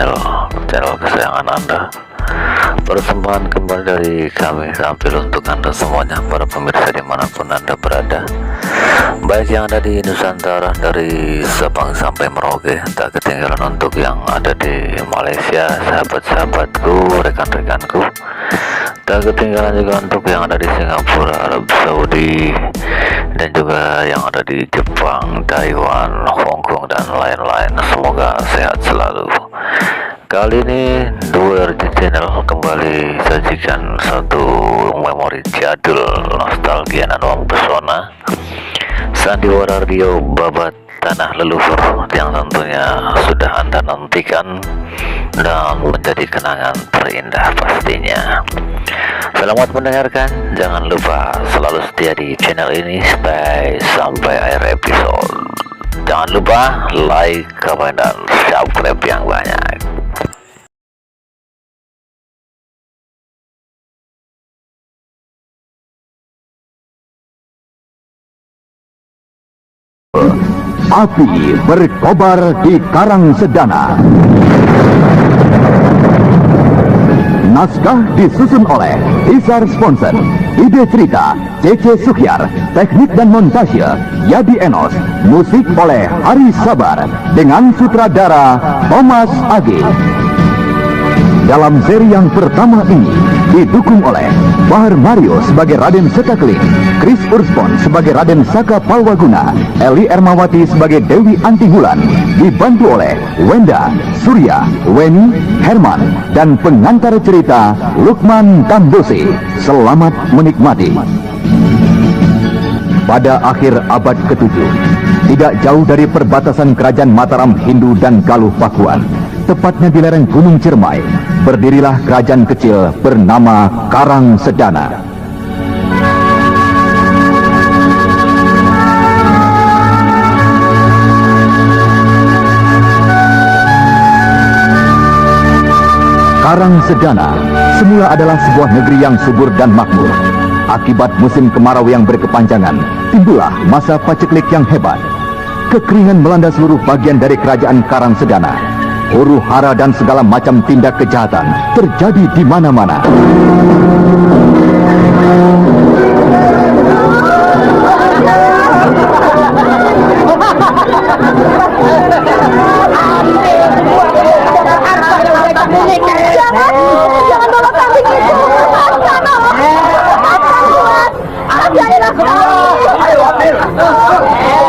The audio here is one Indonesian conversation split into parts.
channel kesayangan Anda. Persembahan kembali dari kami tampil untuk Anda semuanya, para pemirsa dimanapun Anda berada, baik yang ada di Nusantara dari Sabang sampai Merauke, tak ketinggalan untuk yang ada di Malaysia, sahabat-sahabatku, rekan-rekanku, tak ketinggalan juga untuk yang ada di Singapura, Arab Saudi, dan juga yang ada di Jepang, Taiwan, Hong Kong, dan lain-lain. Semoga sehat selalu. Kali ini DuoRG Channel kembali sajikan satu memori jadul, nostalgia dan mempesona, sandiwara Rio Babat Tanah Leluhur yang tentunya sudah Anda nantikan dan menjadi kenangan terindah pastinya. Selamat mendengarkan, jangan lupa selalu setia di channel ini sampai akhir episode. Jangan lupa like, komen, dan subscribe yang banyak. Api berkobar di Karang Sedana. Naskah disusun oleh Isar Sponsor. Ide cerita C.C. Suhyar. Teknik dan montase Yadi Enos. Musik oleh Hari Sabar dengan sutradara Thomas Age. Dalam seri yang pertama ini didukung oleh Bahar Mario sebagai Raden Sekakling, Chris Urspon sebagai Raden Saka Palwaguna, Eli Ermawati sebagai Dewi Antihulan, dibantu oleh Wenda, Surya, Weni, Herman, dan pengantar cerita Lukman Tambusi. Selamat menikmati. Pada akhir abad ke-7, tidak jauh dari perbatasan kerajaan Mataram Hindu dan Galuh Pakuan, tepatnya di lereng Gunung Ciremai, berdirilah kerajaan kecil bernama Karang Sedana. Karang Sedana semula adalah sebuah negeri yang subur dan makmur. Akibat musim kemarau yang berkepanjangan, timbullah masa paceklik yang hebat. Kekeringan melanda seluruh bagian dari kerajaan Karang Sedana. Huru-hara dan segala macam tindak kejahatan terjadi di mana-mana. Jangan bawa kambing itu. Biarinlah kami.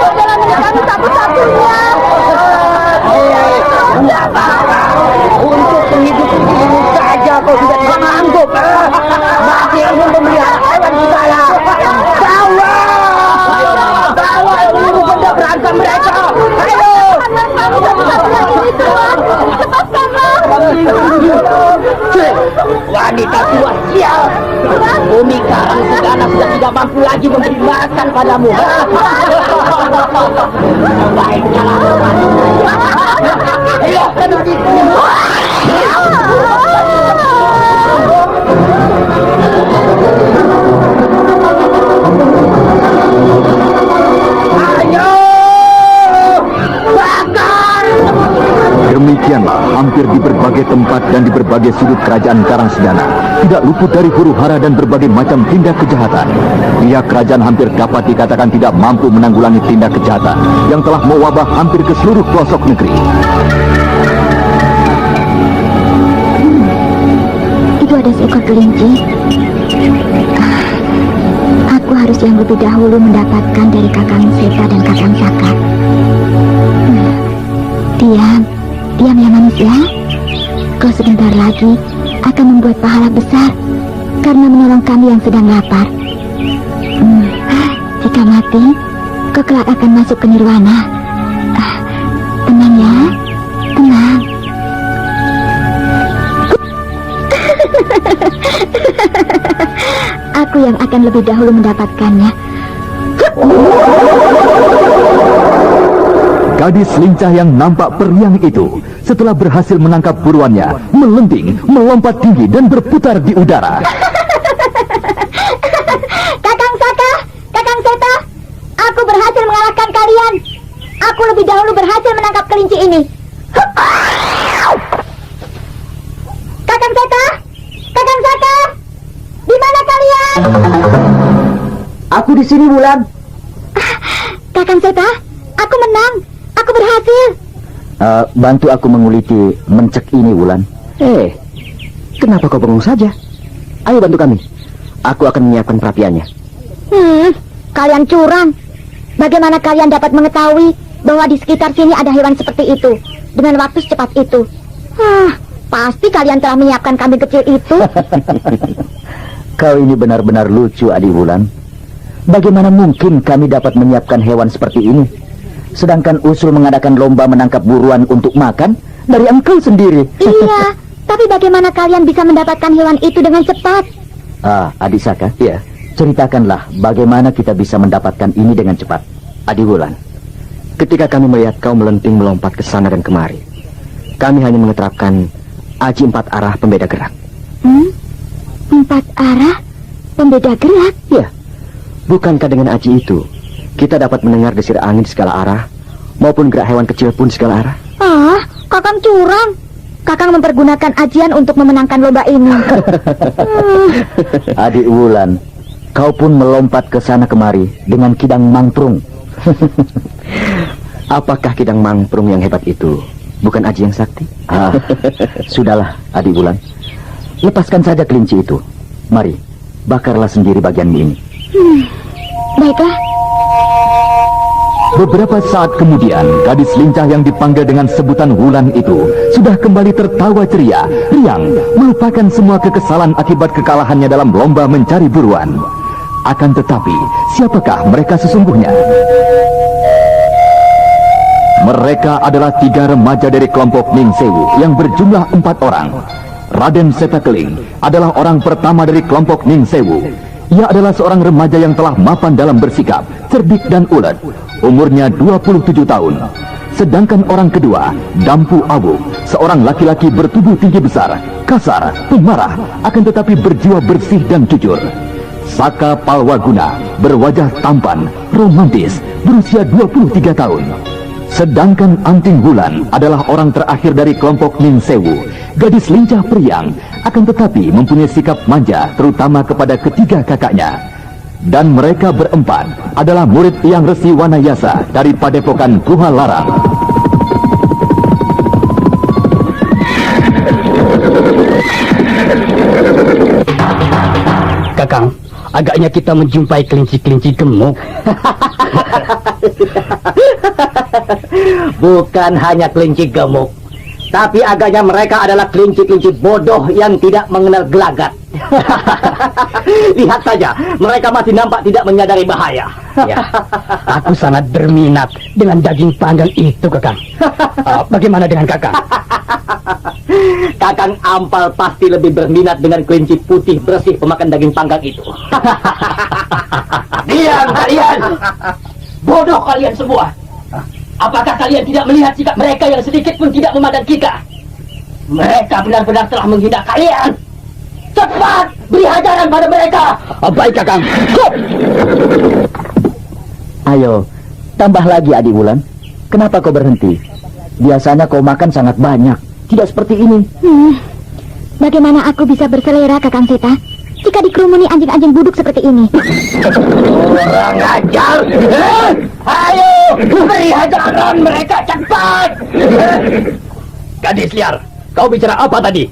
Jangan kami satu-satunya. Untuk penghidupan dirimu saja kau sudah bisa mengangguk. Masih ingin memelihara hewan segala. Bawa seluruh benda berharga mereka. Ayo. Wanita tua sial. Bumi Karang Sedana sudah tidak mampu lagi memberi makan padamu. Baiknya lah. Ayo, bakar! Demikianlah hampir di berbagai tempat dan di berbagai sudut kerajaan Karang Sedana tidak luput dari huru-hara dan berbagai macam tindak kejahatan. Pihak kerajaan hampir dapat dikatakan tidak mampu menanggulangi tindak kejahatan yang telah mewabah hampir ke seluruh pelosok negeri. Itu ada seekor kelinci. Aku harus yang lebih dahulu mendapatkan dari Kakang Seta dan Kakang Saka. Diam ya manusia. Kau sebentar lagi akan membuat pahala besar karena menolong kami yang sedang lapar. Jika mati, kau kelak akan masuk ke nirwana. Tenang ya, tenang. Aku yang akan lebih dahulu mendapatkannya. Gadis lincah yang nampak periang itu setelah berhasil menangkap buruannya, melenting, melompat tinggi dan berputar di udara. Kakang Saka, Kakang Seta, aku berhasil mengalahkan kalian. Aku lebih dahulu berhasil menangkap kelinci ini. Kakang Seta! Kakang Seta! Di mana kalian? Aku di sini, Wulan. Kakang Seta, aku menang. Aku berhasil. Bantu aku menguliti mencek ini, Wulan. Kenapa kau bengong saja? Ayo bantu kami. Aku akan menyiapkan perapiannya. Kalian curang. Bagaimana kalian dapat mengetahui bahwa di sekitar sini ada hewan seperti itu dengan waktu secepat itu? Pasti kalian telah menyiapkan kambing kecil itu. Kau ini benar-benar lucu, Adi Wulan. Bagaimana mungkin kami dapat menyiapkan hewan seperti ini, sedangkan usul mengadakan lomba menangkap buruan untuk makan dari engkau sendiri? Iya, tapi bagaimana kalian bisa mendapatkan hewan itu dengan cepat? Adi Saka, ya, ceritakanlah bagaimana kita bisa mendapatkan ini dengan cepat. Adi Wulan, ketika kami melihat kau melenting melompat ke sana dan kemari, kami hanya mengeterapkan aji 4 arah pembeda gerak. 4 arah pembeda gerak? Ya, bukankah dengan aji itu kita dapat mendengar desir angin di segala arah maupun gerak hewan kecil pun di segala arah? Kakang curang. Kakang mempergunakan ajian untuk memenangkan lomba ini. Adik Wulan, kau pun melompat ke sana kemari dengan kidang mangprung. Apakah kidang mangprung yang hebat itu bukan aji yang sakti? Sudahlah, Adik Wulan. Lepaskan saja kelinci itu. Mari, bakarlah sendiri bagianmu ini. Baiklah. Beberapa saat kemudian, gadis lincah yang dipanggil dengan sebutan Wulan itu sudah kembali tertawa ceria, riang, melupakan semua kekesalan akibat kekalahannya dalam lomba mencari buruan. Akan tetapi, siapakah mereka sesungguhnya? Mereka adalah 3 remaja dari kelompok Ning Sewu yang berjumlah 4 orang. Raden Setakeling adalah orang pertama dari kelompok Ning Sewu. Ia adalah seorang remaja yang telah mapan dalam bersikap, cerdik dan ulet. Umurnya 27 tahun. Sedangkan orang kedua, Dampu Awu, seorang laki-laki bertubuh tinggi besar, kasar, pemarah, akan tetapi berjiwa bersih dan jujur. Saka Palwaguna, berwajah tampan, romantis, berusia 23 tahun. Sedangkan Anting Wulan adalah orang terakhir dari kelompok Ning Sewu, gadis lincah periang, akan tetapi mempunyai sikap manja terutama kepada ketiga kakaknya. Dan mereka berempat adalah murid Hyang Resi Wanayasa dari Padepokan Guha Larang. Kakang, agaknya kita menjumpai kelinci-kelinci gemuk. Bukan hanya kelinci gemuk, tapi agaknya mereka adalah kelinci-kelinci bodoh yang tidak mengenal gelagat. Lihat saja, mereka masih nampak tidak menyadari bahaya. Ya, aku sangat berminat dengan daging panggang itu, Kakang. Bagaimana dengan Kakang? Kakang Ampal pasti lebih berminat dengan kelinci putih bersih pemakan daging panggang itu. Diam kalian! Bodoh kalian semua! Apakah kalian tidak melihat sikap mereka yang sedikit pun tidak memandang kita? Mereka benar-benar telah menghina kalian! Cepat! Beri hajaran pada mereka! Baik, Kakang. Ayo, tambah lagi, Adik Wulan. Kenapa kau berhenti? Biasanya kau makan sangat banyak. Tidak seperti ini. Bagaimana aku bisa berselera, Kakang Seta, jika dikerumuni anjing-anjing buduk seperti ini? Kurang ajar! Ayo! Beri hajaran mereka cepat! Gadis liar, kau bicara apa tadi?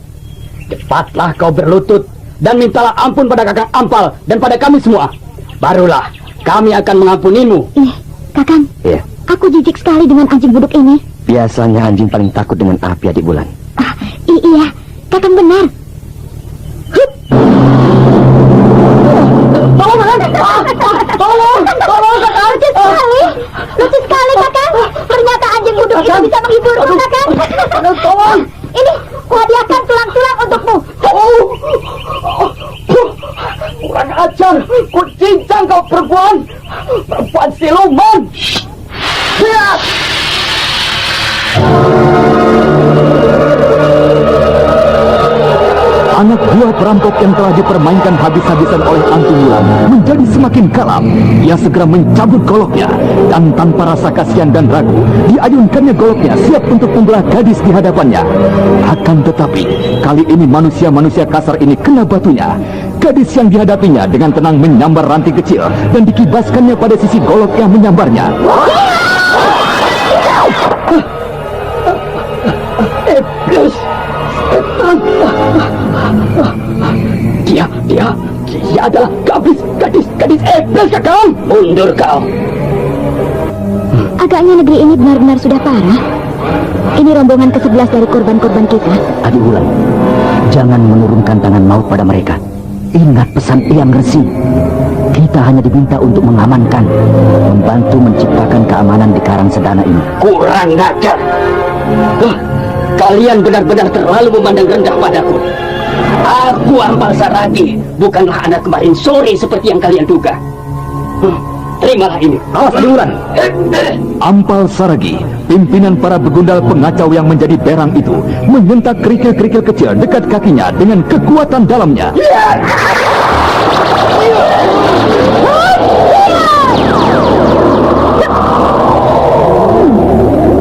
Cepatlah kau berlutut dan mintalah ampun pada Kakang Ampal dan pada kami semua. Barulah kami akan mengampunimu. Kakang, Iya. aku jijik sekali dengan anjing buduk ini. Biasanya anjing paling takut dengan api, Adik Wulan. Iya, Kakang benar. Tolong, Kakang. Lucu sekali, Kakang. Ternyata anjing buduk itu bisa menghiburmu, Kakang. Tolong. Ini, kuhadiahkan tulang-tulang untukmu. Kurang ajar, ku cincang kau perempuan siluman. Lihat. anak buah perampok yang telah dipermainkan habis-habisan oleh Anting Wulan menjadi semakin kalap. Ia segera mencabut goloknya, dan tanpa rasa kasihan dan ragu, diayunkannya goloknya siap untuk membelah gadis di hadapannya. Akan tetapi, kali ini manusia-manusia kasar ini kena batunya. Gadis yang dihadapinya dengan tenang menyambar ranting kecil dan dikibaskannya pada sisi golok yang menyambarnya. Dia adalah gadis iblis, Kakang. Mundur kau. Agaknya negeri ini benar-benar sudah parah. Ini rombongan ke-11 dari korban-korban kita. Adi Wulan, jangan menurunkan tangan maut pada mereka. Ingat pesan Hyang Resi. Kita hanya diminta untuk mengamankan, membantu menciptakan keamanan di Karang Sedana ini. Kurang ajar. Kalian benar-benar terlalu memandang rendah padaku. Aku Ampal Saragi, bukanlah anak kemarin sore seperti yang kalian duga. Terimalah ini. Awas, Adi Wulan. Ampal Saragi, pimpinan para begundal pengacau yang menjadi berang itu, menyentak kerikil-kerikil kecil dekat kakinya dengan kekuatan dalamnya.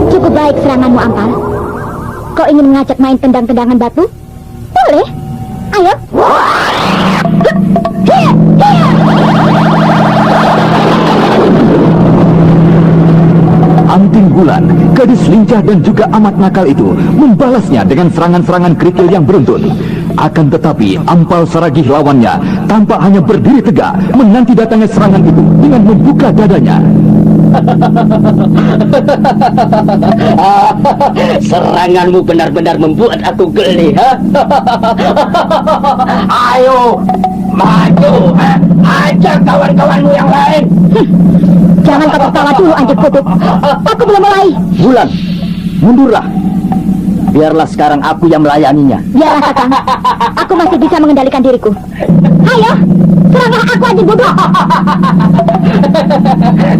Cukup baik seranganmu, Ampal. Kau ingin mengajak main tendang-tendangan batu? Boleh. Ayo. Anting Wulan, gadis lincah dan juga amat nakal itu, membalasnya dengan serangan-serangan kerikil yang beruntun. Akan tetapi, Ampal Saragi lawannya tampak hanya berdiri tegak menanti datangnya serangan itu dengan membuka dadanya. Seranganmu benar-benar membuat aku geli, ha? Ayo, maju, ajak kawan-kawanmu yang lain. Jangan kau tertawa dulu, Anjing Kutub. Aku belum mulai. Wulan, mundurlah. Biarlah sekarang aku yang melayaninya. Biarlah, Kakang. Aku masih bisa mengendalikan diriku. Ayo, seranglah aku, Anjing Bodoh.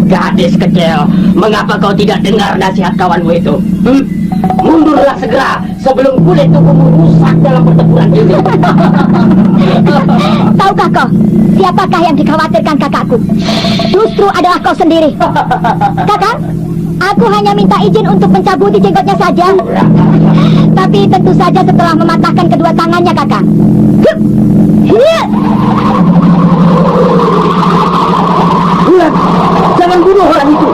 Gadis kecil, mengapa kau tidak dengar nasihat kawanmu itu? Mundurlah segera sebelum kulit tubuhmu rusak dalam pertempuran ini. Tahukah kau, siapakah yang dikhawatirkan kakakku? Justru adalah kau sendiri. Kakang, aku hanya minta izin untuk mencabuti jenggotnya saja. Tapi tentu saja setelah mematahkan kedua tangannya, Kakang. Wulan, jangan bunuh orang itu.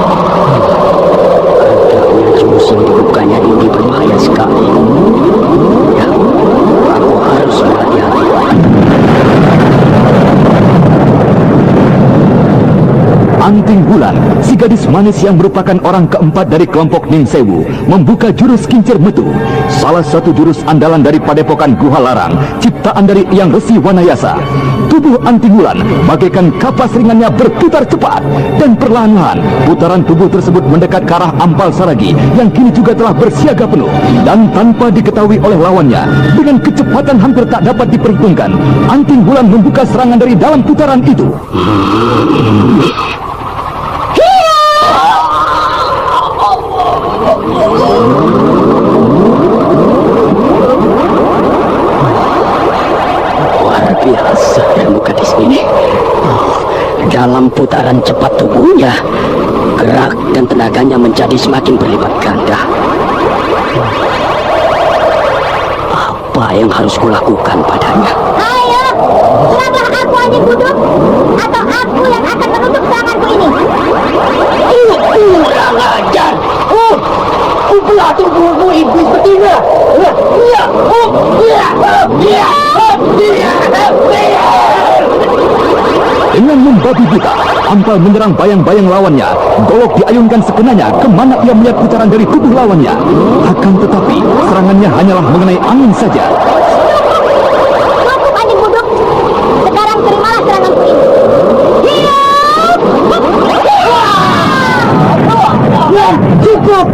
Jurus yang dibukanya ini berbahaya sekali. Ya, aku harus berhati-hati. Anting Wulan, si gadis manis yang merupakan orang keempat dari kelompok Ning Sewu, membuka jurus kincir metu, salah satu jurus andalan dari padepokan Guha Larang, ciptaan dari Hyang Resi Wanayasa. Tubuh Anting Wulan bagaikan kapas ringannya berputar cepat, dan perlahan-lahan putaran tubuh tersebut mendekat ke arah Ampal Saragi yang kini juga telah bersiaga penuh, dan tanpa diketahui oleh lawannya, dengan kecepatan hampir tak dapat diperhitungkan, Anting Wulan membuka serangan dari dalam putaran itu. Luar biasa ilmu gadis ini. Dalam putaran cepat tubuhnya, gerak dan tenaganya menjadi semakin berlipat ganda. Apa yang harus kulakukan padanya? Ayo, seranglah aku, Anjing Bodoh, atau aku yang akan menutup seranganku ini. Kurang ajar! Belah tubuhmu iblis betina! Dengan membabi buta, Ampal menyerang bayang-bayang lawannya. Golok diayunkan sekenanya kemana ia melihat putaran dari tubuh lawannya. Akan tetapi, serangannya hanyalah mengenai angin saja. Cukup, Anjing Bodoh. Sekarang terimalah seranganku ini. Cukup!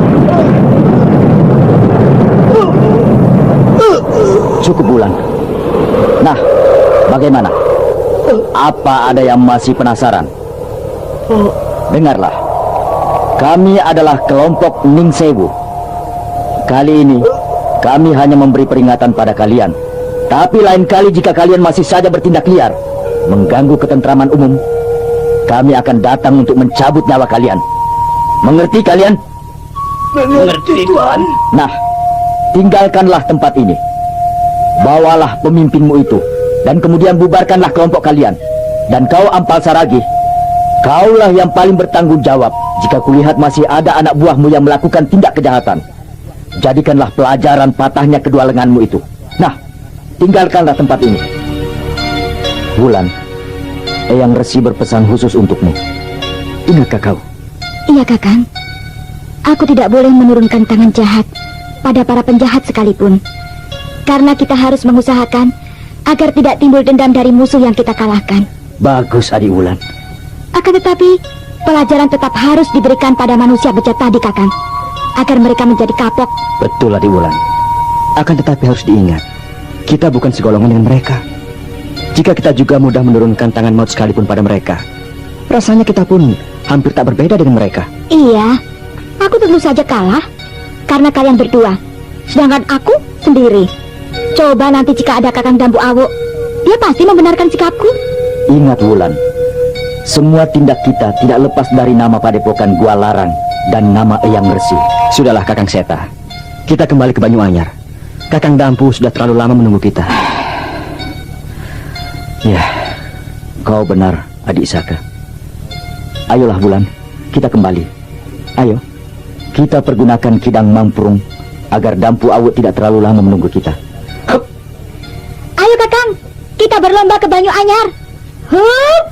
Cukup, Wulan. Nah, bagaimana? Apa ada yang masih penasaran? Dengarlah. Kami adalah kelompok Ning Sewu. Kali ini, kami hanya memberi peringatan pada kalian Tapi lain kali jika kalian masih saja bertindak liar, mengganggu ketentraman umum, kami akan datang untuk mencabut nyawa kalian. Mengerti kalian? Mengerti, Tuan. Nah, tinggalkanlah tempat ini. Bawalah pemimpinmu itu, dan kemudian bubarkanlah kelompok kalian. Dan kau Ampal Saragi, kaulah yang paling bertanggung jawab jika kulihat masih ada anak buahmu yang melakukan tindak kejahatan. Jadikanlah pelajaran patahnya kedua lenganmu itu. Nah, tinggalkanlah tempat ini. Wulan, Eyang Resi berpesan khusus untukmu. Ingatkah kau? Iya, Kakang. Aku tidak boleh menurunkan tangan jahat pada para penjahat sekalipun. Karena kita harus mengusahakan agar tidak timbul dendam dari musuh yang kita kalahkan. Bagus, Adik Wulan. Akan tetapi, pelajaran tetap harus diberikan pada manusia bejat tadi, Kakang, agar mereka menjadi kapok. Betul, Adik Wulan. Akan tetapi harus diingat, kita bukan segolongan dengan mereka. Jika kita juga mudah menurunkan tangan maut sekalipun pada mereka, rasanya kita pun hampir tak berbeda dengan mereka. Iya, aku tentu saja kalah karena kalian berdua, sedangkan aku sendiri. Coba nanti jika ada Kakang Dambu Awu, dia pasti membenarkan sikapku. Ingat Wulan, semua tindak kita tidak lepas dari nama Padepokan Gua Larang dan nama Eyang Resi. Sudahlah Kakang Seta, kita kembali ke Banyuanyar. Kakang Dampu sudah terlalu lama menunggu kita. Ya, kau benar, Adik Saka. Ayolah Wulan, kita kembali. Ayo, kita pergunakan Kidang Mamprung agar Dampu Awu tidak terlalu lama menunggu kita. Ayo Kakang, kita berlomba ke Banyuanyar. Hup!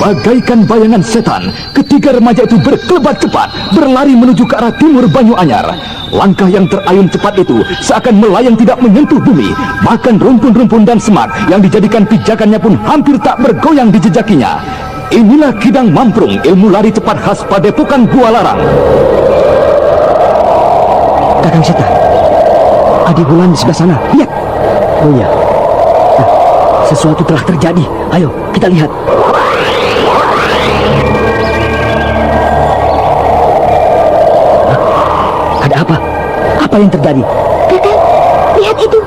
Bagaikan bayangan setan, ketiga remaja itu berkelebat cepat, berlari menuju ke arah timur Banyuanyar. Langkah yang terayun cepat itu seakan melayang tidak menyentuh bumi. Bahkan rumpun-rumpun dan semak yang dijadikan pijakannya pun hampir tak bergoyang di jejakinya. Inilah Kidang Mamprung, ilmu lari cepat khas Padepokan Gua Larang. Kakang Seta, Adik Wulan di sebelah sana. Lihat. Oh iya. Nah, sesuatu telah terjadi. Ayo, kita lihat. Ada apa? Apa yang terjadi? Kakang, lihat itu.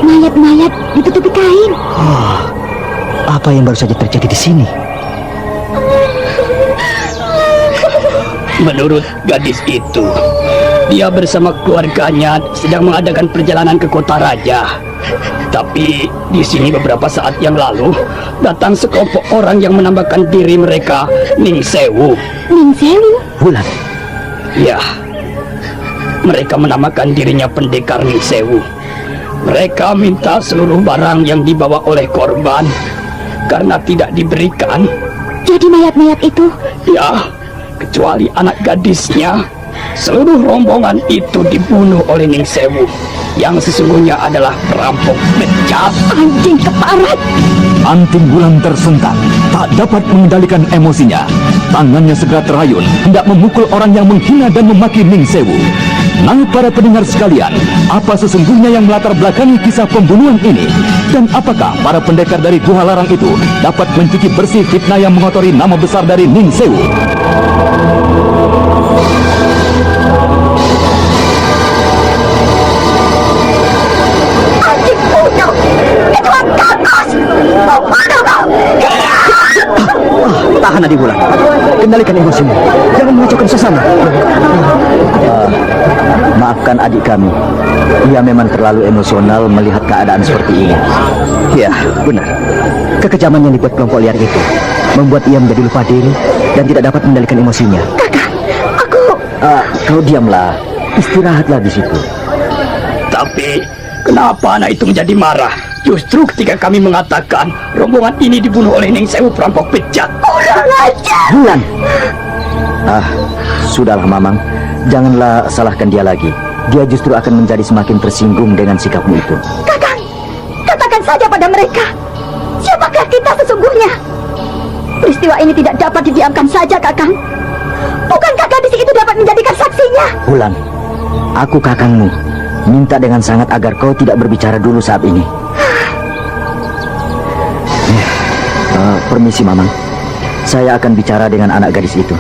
Mayat-mayat ditutupi kain. Apa yang baru saja terjadi di sini? Menurut gadis itu, dia bersama keluarganya sedang mengadakan perjalanan ke kota raja. Tapi di sini beberapa saat yang lalu datang sekelompok orang yang menambahkan diri mereka Ning Sewu. Ning Sewu? Wulan. Ya, mereka menamakan dirinya pendekar Ning Sewu. Mereka minta seluruh barang yang dibawa oleh korban karena tidak diberikan. Jadi mayat-mayat itu? Ya, kecuali anak gadisnya. Seluruh rombongan itu dibunuh oleh Ning Sewu, yang sesungguhnya adalah perampok bejat. Anjing keparat. Anting Wulan tersentak, tak dapat mengendalikan emosinya. Tangannya segera terayun, hendak memukul orang yang menghina dan memaki Ning Sewu. Nah, para pendengar sekalian, apa sesungguhnya yang melatar belakangi kisah pembunuhan ini? Dan apakah para pendekar dari Gua Larang itu dapat mencuci bersih fitnah yang mengotori nama besar dari Ning Sewu? Tahan Adik Wulan, kendalikan emosimu. Jangan mengacaukan suasana. Maafkan adik kami. Ia memang terlalu emosional melihat keadaan seperti ini. Ya, benar. Kekejaman yang dibuat kelompok liar itu membuat ia menjadi lupa diri dan tidak dapat mengendalikan emosinya. Kakang, aku... Kau diamlah. Istirahatlah di situ. Tapi kenapa anak itu menjadi marah? Justru ketika kami mengatakan rombongan ini dibunuh oleh Ning Sewu perampok bejat. Kurang ajar. Wulan. Sudahlah Mamang. Janganlah salahkan dia lagi. Dia justru akan menjadi semakin tersinggung dengan sikapmu itu. Kakang, katakan saja pada mereka, siapakah kita sesungguhnya? Peristiwa ini tidak dapat didiamkan saja, Kakang. Bukankah gadis itu dapat menjadikan saksinya? Wulan, aku kakangmu. Minta dengan sangat agar kau tidak berbicara dulu saat ini. Permisi Mamang. Saya akan bicara dengan anak gadis itu.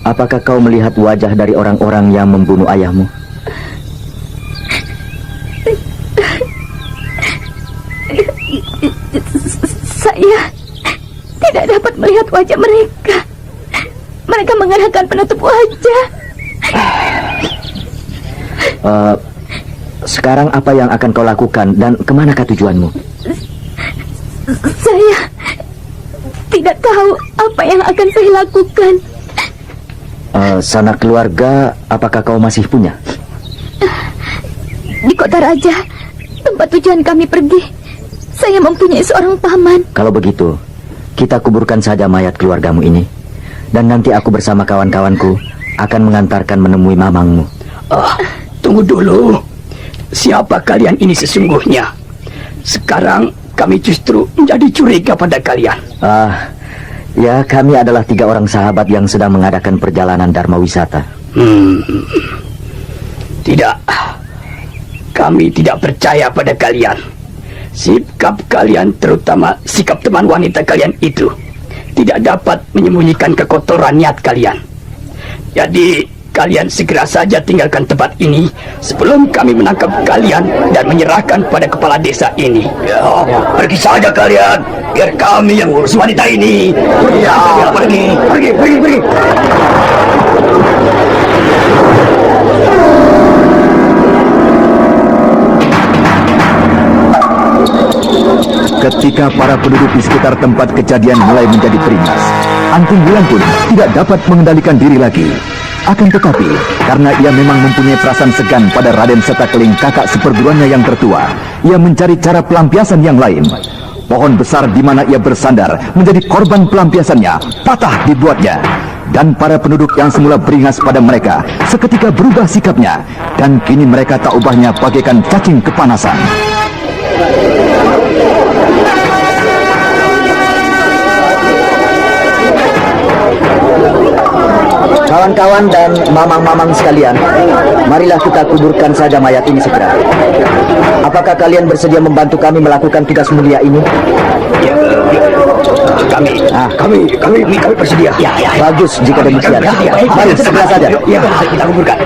apakah kau melihat wajah dari orang-orang yang membunuh ayahmu? Saya tidak dapat melihat wajah mereka. Mereka mengenakan penutup wajah. Sekarang apa yang akan kau lakukan dan kemanakah tujuanmu? Saya tidak tahu apa yang akan saya lakukan. Sanak keluarga, apakah kau masih punya? Di kota raja, tempat tujuan kami pergi, saya mempunyai seorang paman. Kalau begitu, kita kuburkan saja mayat keluargamu ini. Dan nanti aku bersama kawan-kawanku akan mengantarkan menemui mamangmu. Tunggu dulu. Siapa kalian ini sesungguhnya? Sekarang kami justru menjadi curiga pada kalian. Ya, kami adalah 3 orang sahabat yang sedang mengadakan perjalanan Dharma Wisata. Tidak. Kami tidak percaya pada kalian. Sikap kalian, terutama sikap teman wanita kalian itu, tidak dapat menyembunyikan kekotoran niat kalian. Jadi, kalian segera saja tinggalkan tempat ini sebelum kami menangkap kalian dan menyerahkan pada kepala desa ini. Pergi saja kalian, biar kami yang urus wanita ini. Pergi. Ketika para penduduk di sekitar tempat kejadian mulai menjadi beringas, Anting Wulan pun tidak dapat mengendalikan diri lagi. Akan tetapi, karena ia memang mempunyai perasaan segan pada Raden Setakling, kakak seperguruannya yang tertua, ia mencari cara pelampiasan yang lain. Pohon besar di mana ia bersandar menjadi korban pelampiasannya patah dibuatnya. Dan para penduduk yang semula beringas pada mereka seketika berubah sikapnya, dan kini mereka tak ubahnya bagaikan cacing kepanasan. Kawan-kawan dan mamang-mamang sekalian, marilah kita kuburkan saja mayat ini segera. Apakah kalian bersedia membantu kami melakukan tugas mulia ini? Ya, kami bersedia. Bagus jika demikian. Mari segera saja. Ya, kita kuburkan.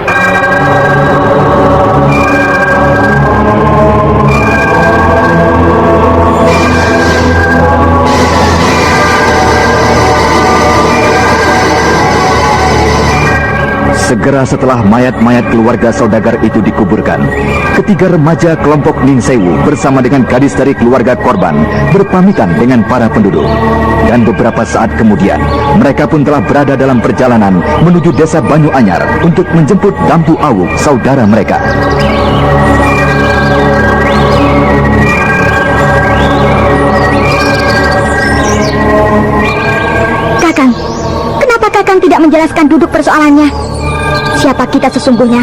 Segera setelah mayat-mayat keluarga saudagar itu dikuburkan, 3 remaja kelompok Ning Sewu bersama dengan gadis dari keluarga korban berpamitan dengan para penduduk. Dan beberapa saat kemudian, mereka pun telah berada dalam perjalanan menuju desa Banyu Anyar untuk menjemput Dampu Awuk, saudara mereka. Kakang, kenapa Kakang tidak menjelaskan duduk persoalannya? Siapa kita sesungguhnya?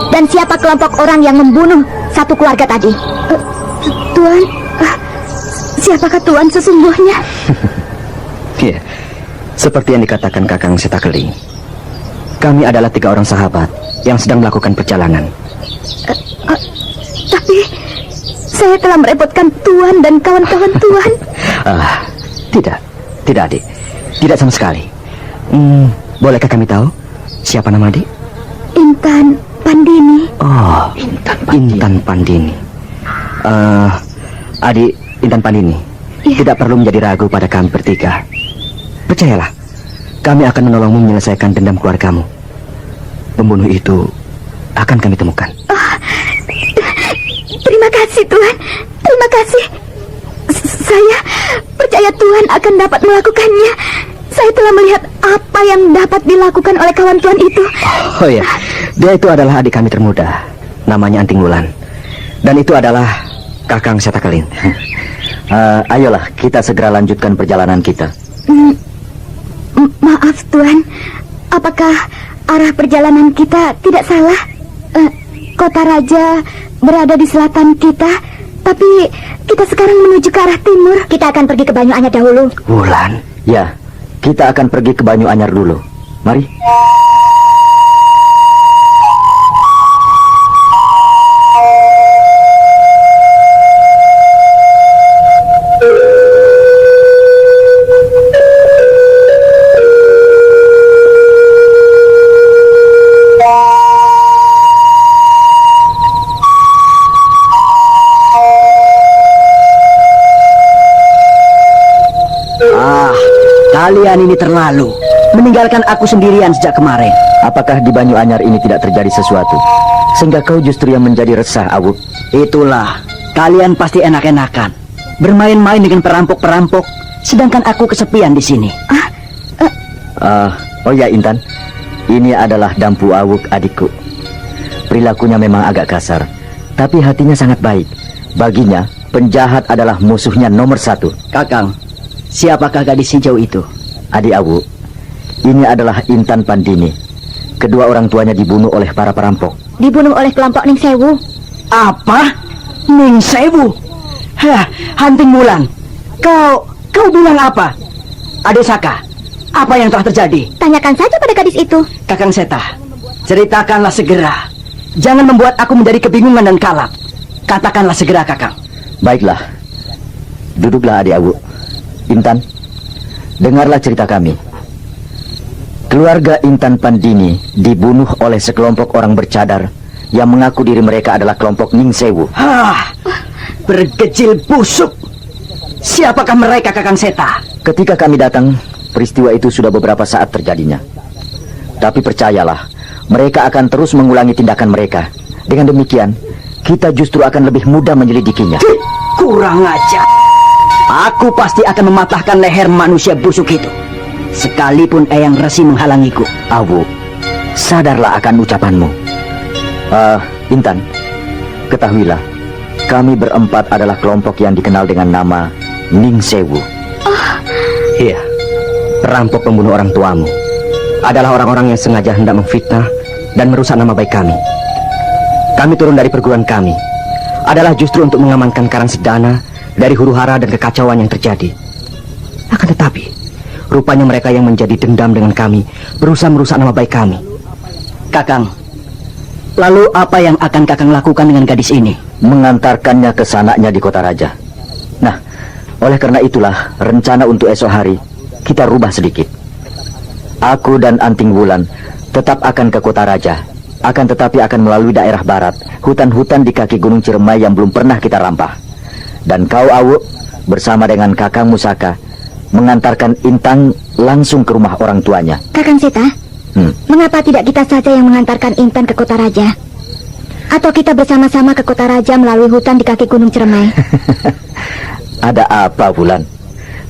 Dan siapa kelompok orang yang membunuh satu keluarga tadi? Tuan, siapakah Tuan sesungguhnya? Ya, seperti yang dikatakan Kakang Setakling, kami adalah 3 orang sahabat yang sedang melakukan perjalanan. Tapi saya telah merepotkan Tuan dan kawan-kawan Tuan. Tidak adik, tidak sama sekali. Bolehkah kami tahu siapa nama adik? Intan Pandini. Oh, Intan Pandini. Adik Intan Pandini, tidak perlu menjadi ragu pada kami bertiga. Percayalah, kami akan menolongmu menyelesaikan dendam keluargamu. Pembunuh itu akan kami temukan. Terima kasih Tuan, terima kasih. Saya percaya Tuan akan dapat melakukannya. Saya telah melihat apa yang dapat dilakukan oleh kawan Tuan itu. Oh ya, dia itu adalah adik kami termuda, namanya Anting Wulan. Dan itu adalah Kakang Setakling. Ayolah, kita segera lanjutkan perjalanan kita. Maaf Tuan, apakah arah perjalanan kita tidak salah? Kota Raja berada di selatan kita, tapi kita sekarang menuju ke arah timur. Kita akan pergi ke Banyu Anyar dahulu. Wulan? Ya, kita akan pergi ke Banyu Anyar dulu. Mari. kalian ini terlalu meninggalkan aku sendirian sejak kemarin. Apakah di Banyuanyar ini tidak terjadi sesuatu sehingga kau justru yang menjadi resah, Awuk? Itulah, kalian pasti enak-enakan bermain-main dengan perampok-perampok, sedangkan aku kesepian di sini. Oh ya Intan, ini adalah Dampu Awuk, adikku. Perilakunya memang agak kasar, tapi hatinya sangat baik. Baginya, penjahat adalah musuhnya nomor 1. Kakang, siapakah gadis hijau itu? Adik Awuk, ini adalah Intan Pandini. Kedua orang tuanya dibunuh oleh para perampok. Dibunuh oleh kelompok Ning Sewu. Apa? Ning Sewu? Hah, Hanting Wulan. Kau bilang apa? Adik Saka, apa yang telah terjadi? Tanyakan saja pada gadis itu. Kakang Seta, ceritakanlah segera. Jangan membuat aku menjadi kebingungan dan kalap. Katakanlah segera, Kakang. Baiklah, duduklah adik Awuk. Intan, dengarlah cerita kami. Keluarga Intan Pandini dibunuh oleh sekelompok orang bercadar yang mengaku diri mereka adalah kelompok Ning Sewu. Bergejil busuk. Siapakah mereka, Kakang Seta? Ketika kami datang, peristiwa itu sudah beberapa saat terjadinya. Tapi percayalah, mereka akan terus mengulangi tindakan mereka. Dengan demikian, kita justru akan lebih mudah menyelidikinya. Kurang ajar. Aku pasti akan mematahkan leher manusia busuk itu, sekalipun Eyang Resi menghalangiku. Awuk, sadarlah akan ucapanmu. Intan, ketahuilah, kami berempat adalah kelompok yang dikenal dengan nama Ning Sewu. Iya, perampok pembunuh orang tuamu adalah orang-orang yang sengaja hendak memfitnah dan merusak nama baik kami. Kami turun dari perguruan kami adalah justru untuk mengamankan Karang Sedana dari huru-hara dan kekacauan yang terjadi. Akan tetapi, rupanya mereka yang menjadi dendam dengan kami berusaha merusak nama baik kami. Kakang, lalu apa yang akan Kakang lakukan dengan gadis ini? Mengantarkannya ke sanaknya di Kota Raja. Nah, oleh karena itulah rencana untuk esok hari kita rubah sedikit. Aku dan Anting Wulan tetap akan ke Kota Raja, akan tetapi akan melalui daerah barat, hutan-hutan di kaki Gunung Ciremai yang belum pernah kita rampah. Dan kau, Awuk, bersama dengan Kakang Musaka mengantarkan Intan langsung ke rumah orang tuanya. Kakang Seta, mengapa tidak kita saja yang mengantarkan Intan ke Kota Raja? Atau kita bersama-sama ke Kota Raja melalui hutan di kaki Gunung Ciremai? Ada apa, Wulan?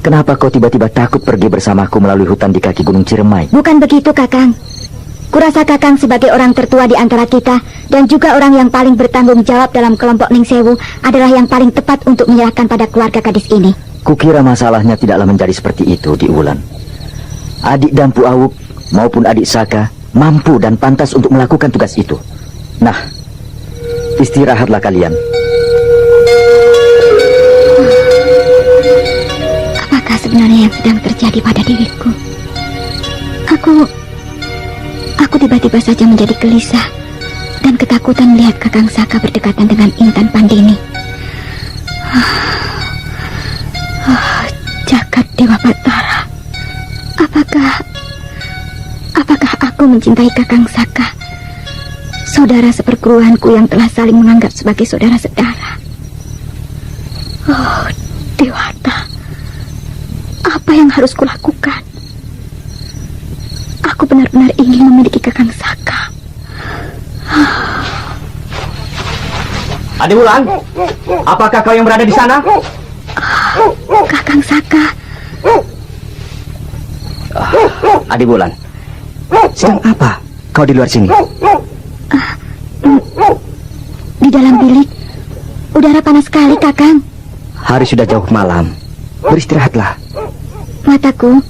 Kenapa kau tiba-tiba takut pergi bersamaku melalui hutan di kaki Gunung Ciremai? Bukan begitu, Kakang. Kurasa Kakang sebagai orang tertua di antara kita dan juga orang yang paling bertanggung jawab dalam kelompok Ning Sewu adalah yang paling tepat untuk menyerahkan pada keluarga gadis ini. Kukira masalahnya tidaklah menjadi seperti itu, Di Wulan. Adik Dampu Awuk maupun adik Saka mampu dan pantas untuk melakukan tugas itu. Nah, istirahatlah kalian. Apakah sebenarnya yang sedang terjadi pada diriku? Aku tiba-tiba saja menjadi gelisah dan ketakutan melihat Kakang Saka berdekatan dengan Intan Pandini. Jagat Dewa Batara, apakah aku mencintai Kakang Saka, saudara seperguruanku yang telah saling menganggap sebagai saudara sedara? Oh, Dewata, apa yang harus kulakukan? Aku benar-benar ingin memiliki Kakang Saka. Adik Wulan, apakah kau yang berada di sana? Kakang Saka. Adik Wulan, sedang apa kau di luar sini? Di dalam bilik, udara panas sekali, Kakang. Hari sudah jauh malam, beristirahatlah. Mataku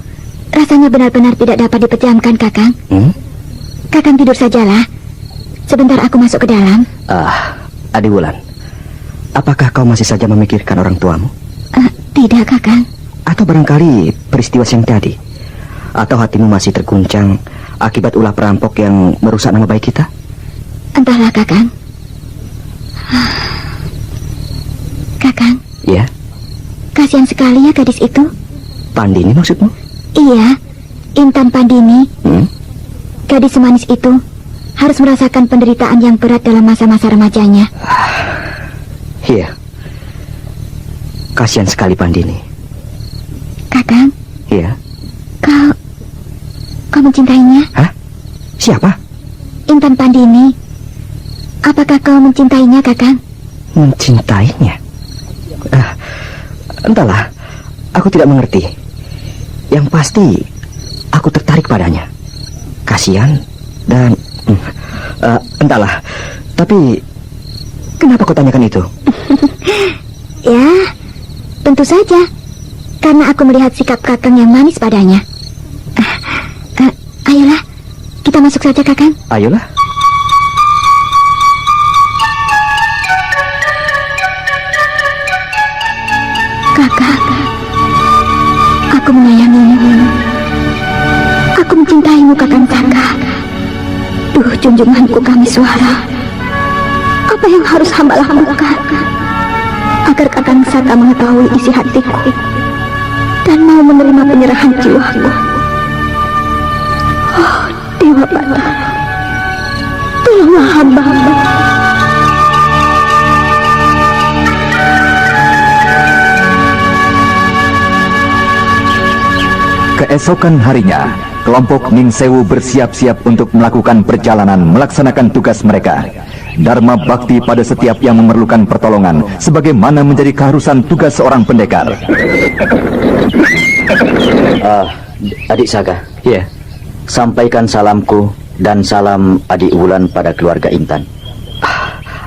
rasanya benar-benar tidak dapat dipejamkan, Kakang. Kakang tidur sajalah. Sebentar aku masuk ke dalam. Adik Wulan, apakah kau masih saja memikirkan orang tuamu? Tidak, Kakang. Atau barangkali peristiwa siang tadi? Atau hatimu masih terguncang akibat ulah perampok yang merusak nama baik kita? Entahlah, Kakang. Kakang. Ya? Kasihan sekali ya gadis itu. Pandini maksudmu? Iya, Intan Pandini. Gadis semanis itu harus merasakan penderitaan yang berat dalam masa-masa remajanya. Iya. Kasihan sekali Pandini. Kakang. Iya. Kau mencintainya? Hah? Siapa? Intan Pandini. Apakah kau mencintainya, Kakang? Mencintainya? Entahlah, aku tidak mengerti. Yang pasti, aku tertarik padanya. Kasihan dan... entahlah, tapi kenapa kau tanyakan itu? Ya, tentu saja. Karena aku melihat sikap Kakang yang manis padanya. Ayolah, kita masuk saja, Kakang. Ayolah. Kakak, aku menyayangimu. Aku mencintaimu, Kakang Saka. Duh, junjunganku kami suara. Apa yang harus hamba lakukan agar Kakang Saka mengetahui isi hatiku dan mau menerima penyerahan jiwaku? Oh, Dewa Batara, tolonglah hamba. Keesokan harinya, kelompok Ning Sewu bersiap-siap untuk melakukan perjalanan melaksanakan tugas mereka. Dharma bakti pada setiap yang memerlukan pertolongan, sebagaimana menjadi keharusan tugas seorang pendekar. Adik Saka, ya. Sampaikan salamku dan salam adik Wulan pada keluarga Intan.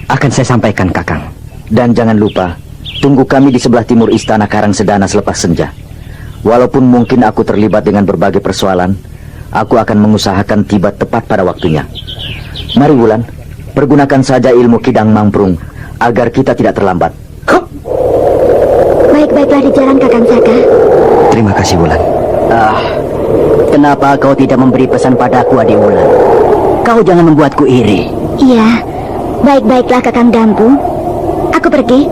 Akan saya sampaikan, Kakang. Dan jangan lupa, tunggu kami di sebelah timur istana Karangsedana selepas senja. Walaupun mungkin aku terlibat dengan berbagai persoalan, aku akan mengusahakan tiba tepat pada waktunya. Mari Wulan, pergunakan saja ilmu Kidang Mangprung agar kita tidak terlambat. Baik-baiklah di jalan, Kakang Saka. Terima kasih, Wulan. Kenapa kau tidak memberi pesan padaku, adik Wulan? Kau jangan membuatku iri. Iya, baik-baiklah, Kakang Dampu. Aku pergi.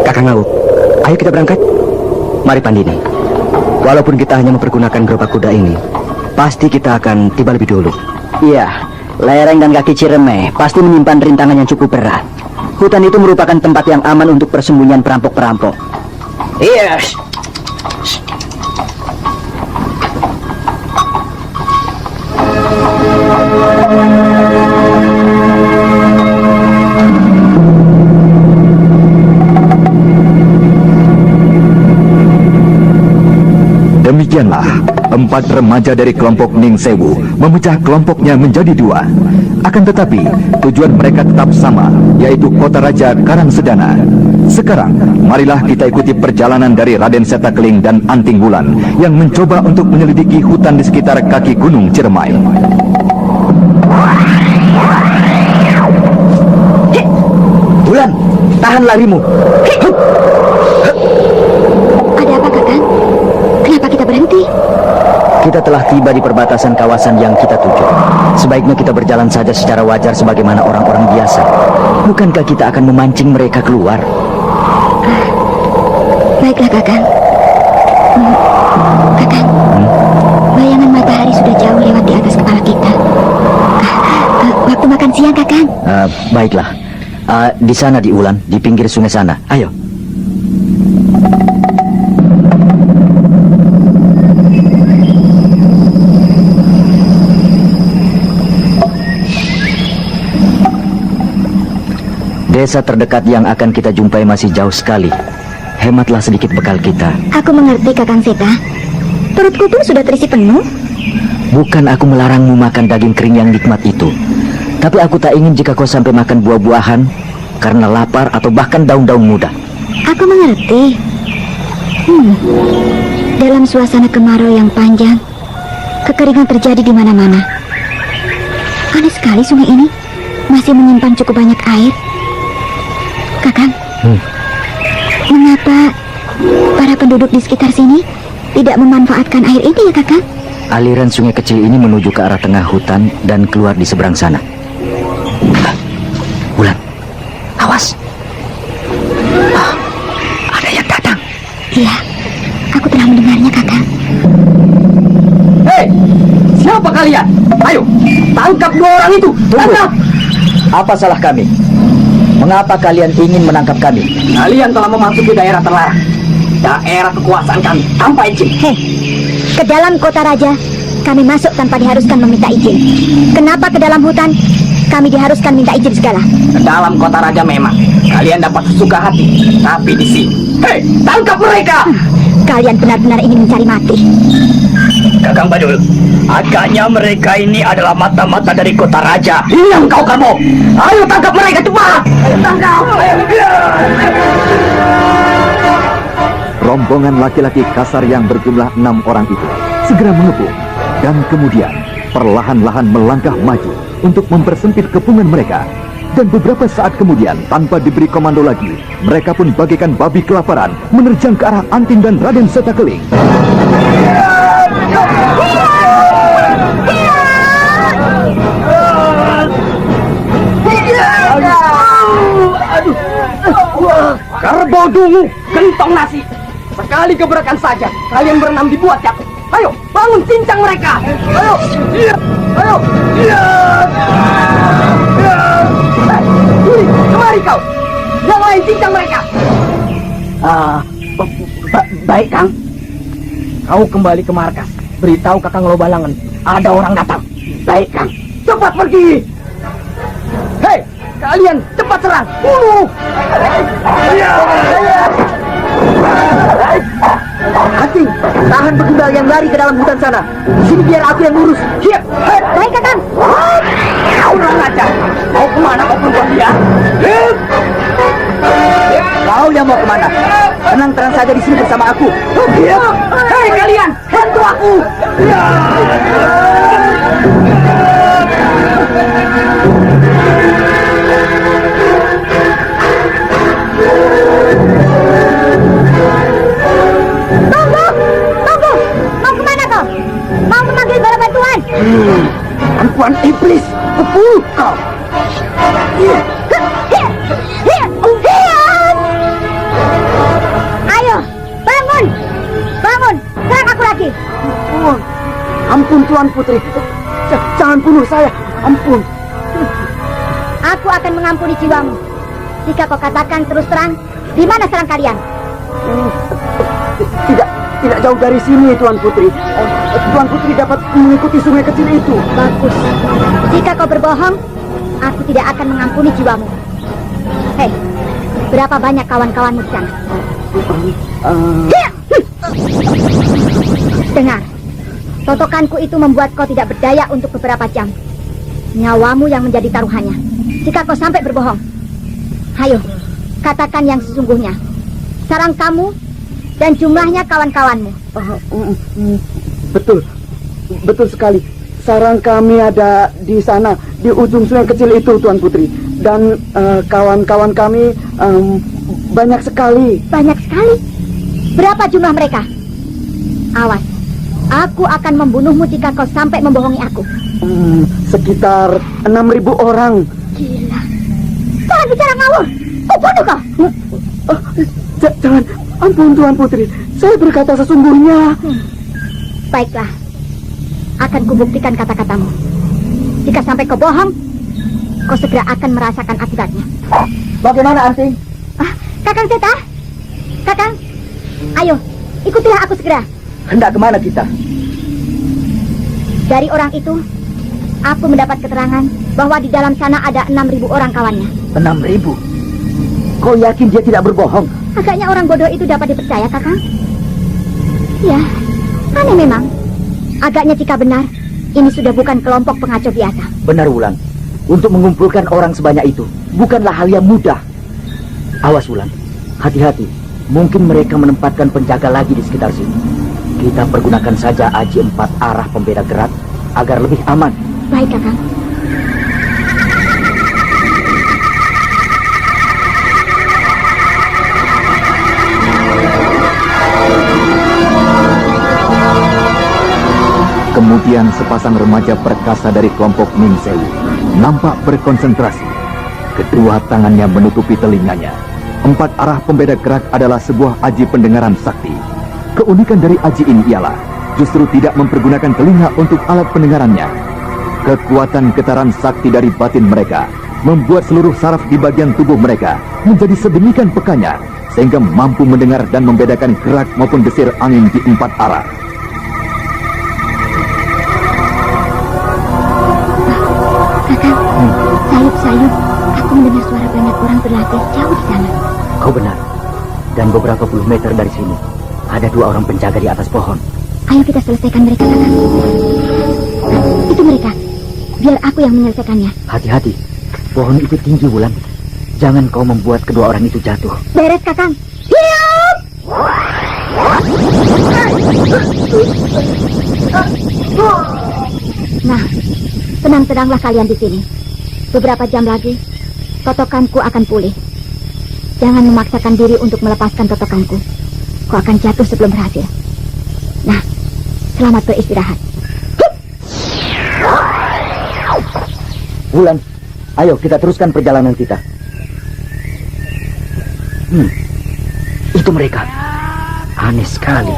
Kakang Laut, ayo kita berangkat. Mari Pandini. Walaupun kita hanya mempergunakan gerobak kuda ini, pasti kita akan tiba lebih dulu. Iya, lereng dan kaki Ciremai pasti menyimpan rintangan yang cukup berat. Hutan itu merupakan tempat yang aman untuk persembunyian perampok-perampok. Iya. Demikianlah, 4 remaja dari kelompok Ning Sewu memecah kelompoknya menjadi 2. Akan tetapi, tujuan mereka tetap sama, yaitu kota raja Karangsedana. Sekarang, marilah kita ikuti perjalanan dari Raden Setakling dan Anting Wulan yang mencoba untuk menyelidiki hutan di sekitar kaki Gunung Ciremai. Wulan, tahan larimu. Ada apa, Kakang? Kenapa kita berhenti? Kita telah tiba di perbatasan kawasan yang kita tuju. Sebaiknya kita berjalan saja secara wajar sebagaimana orang-orang biasa. Bukankah kita akan memancing mereka keluar? Baiklah, Kakang. Kakang, bayangan matahari sudah jauh lewat di atas kepala kita. Waktu makan siang, Kakang. Baiklah. Di sana di Wulan, di pinggir sungai sana. Ayo. Desa terdekat yang akan kita jumpai masih jauh sekali. Hematlah sedikit bekal kita. Aku mengerti, Kakang Seta. Perutku pun sudah terisi penuh. Bukan aku melarangmu makan daging kering yang nikmat itu. Tapi aku tak ingin jika kau sampai makan buah-buahan karena lapar atau bahkan daun-daun muda. Aku mengerti. Dalam suasana kemarau yang panjang, kekeringan terjadi di mana-mana. Aneh sekali sungai ini masih menyimpan cukup banyak air. Kakang, mengapa para penduduk di sekitar sini tidak memanfaatkan air ini ya, Kakang? Aliran sungai kecil ini menuju ke arah tengah hutan dan keluar di seberang sana. Wulan, awas. Ada yang datang. Iya, aku telah mendengarnya, Kakang. Hei, siapa kalian? Ayo, tangkap 2 orang itu. Tangkap. Apa salah kami? Mengapa kalian ingin menangkap kami? Kalian telah memasuki daerah terlarang. Daerah kekuasaan kami tanpa izin. Heh, ke dalam kota raja kami masuk tanpa diharuskan meminta izin. Kenapa ke dalam hutan kami diharuskan minta izin segala? Ke dalam kota raja memang kalian dapat sesuka hati, tapi di sini, hei, tangkap mereka! Kalian benar-benar ingin mencari mati. Kakang Badul, agaknya mereka ini adalah mata-mata dari kota raja. Diam kau kamu! Ayo tangkap mereka cepat! Ayo tangkap! Rombongan laki-laki kasar yang berjumlah 6 orang itu segera mengepung dan kemudian perlahan-lahan melangkah maju untuk mempersempit kepungan mereka. Dan beberapa saat kemudian, tanpa diberi komando lagi, mereka pun bagaikan babi kelaparan menerjang ke arah Anting dan Raden Setakeling. Kerbau dungu, gentong nasi. Sekali gebrakan saja, kalian berenam dibuat jatuh. Ayo, bangun cincang mereka. Ayo, ayo, Duri, kemari kau. Yang lain cincang mereka. Baik, Kang. Kau kembali ke markas. Beritahu Kakang Lobalangen, ada orang datang. Baik, Kang. Cepat pergi. Hei, kalian cepat serang. Anting, tahan begundal yang lari ke dalam hutan sana. Di sini biar aku yang ngurus. Siap. Baik, Kakang. Kurang ajar. Mau kemana kau perempuan dia? Kau yang mau kemana? Tenang-tenang saja di sini bersama aku. Hei kalian, bantu aku. Tunggu. Mau kemana kau? Mau memanggil bala bantuan? Perempuan iblis, kepul kau. Ayo, bangun! Bangun! Serang aku lagi! Ampun Tuan Putri, jangan bunuh saya, ampun. Aku akan mengampuni jiwamu. Jika kau katakan terus terang, di mana serang kalian? Tidak jauh dari sini, Tuan Putri. Tuan Putri dapat mengikuti sungai kecil itu. Bagus. Jika kau berbohong, aku tidak akan mengampuni jiwamu. Hei, berapa banyak kawan-kawanmu di sana? Dengar, totokanku itu membuat kau tidak berdaya untuk beberapa jam. Nyawamu yang menjadi taruhannya. Jika kau sampai berbohong, ayo, katakan yang sesungguhnya. Sarang kamu dan jumlahnya kawan-kawanmu. Betul sekali. Sarang kami ada di sana, di ujung sungai kecil itu, Tuan Putri. Dan kawan-kawan kami banyak sekali. Banyak sekali? Berapa jumlah mereka? Awas, aku akan membunuhmu jika kau sampai membohongi aku. Sekitar 6.000 orang. Gila. Jangan bicara ngawur. Aku bunuh kau. Jangan, ampun Tuan Putri. Saya berkata sesungguhnya. Baiklah. Akan kubuktikan kata-katamu. Jika sampai kau bohong, kau segera akan merasakan akibatnya. Bagaimana, Anting? Kakang Seta? Kakang, ayo, ikutilah aku segera. Hendak kemana kita? Dari orang itu, aku mendapat keterangan bahwa di dalam sana ada 6.000 orang kawannya. 6.000? Kau yakin dia tidak berbohong? Agaknya orang bodoh itu dapat dipercaya, Kakang. Ya, aneh memang. Agaknya jika benar, ini sudah bukan kelompok pengacau biasa. Benar, Wulan. Untuk mengumpulkan orang sebanyak itu bukanlah hal yang mudah. Awas, Wulan. Hati-hati. Mungkin mereka menempatkan penjaga lagi di sekitar sini. Kita pergunakan saja aji 4 arah pembeda gerak agar lebih aman. Baik, Kakang. Kemudian sepasang remaja perkasa dari kelompok Ning Sewu nampak berkonsentrasi. Kedua tangannya menutupi telinganya. 4 arah pembeda gerak adalah sebuah aji pendengaran sakti. Keunikan dari aji ini ialah justru tidak mempergunakan telinga untuk alat pendengarannya. Kekuatan getaran sakti dari batin mereka membuat seluruh saraf di bagian tubuh mereka menjadi sedemikian pekanya sehingga mampu mendengar dan membedakan gerak maupun desir angin di 4 arah. Kakang, sayup-sayup, aku mendengar suara banyak orang berlatih jauh di sana. Kau benar. Dan beberapa puluh meter dari sini, ada 2 orang penjaga di atas pohon. Ayo kita selesaikan mereka, Kakang. Itu mereka. Biar aku yang menyelesaikannya. Hati-hati, pohon itu tinggi, Wulan. Jangan kau membuat kedua orang itu jatuh. Beres, Kakang. Hiup! Nah, tenang-tenanglah kalian di sini. Beberapa jam lagi, totokanku akan pulih. Jangan memaksakan diri untuk melepaskan totokanku. Kau akan jatuh sebelum berhasil. Nah, selamat beristirahat. Wulan, ayo kita teruskan perjalanan kita. Itu mereka. Aneh sekali.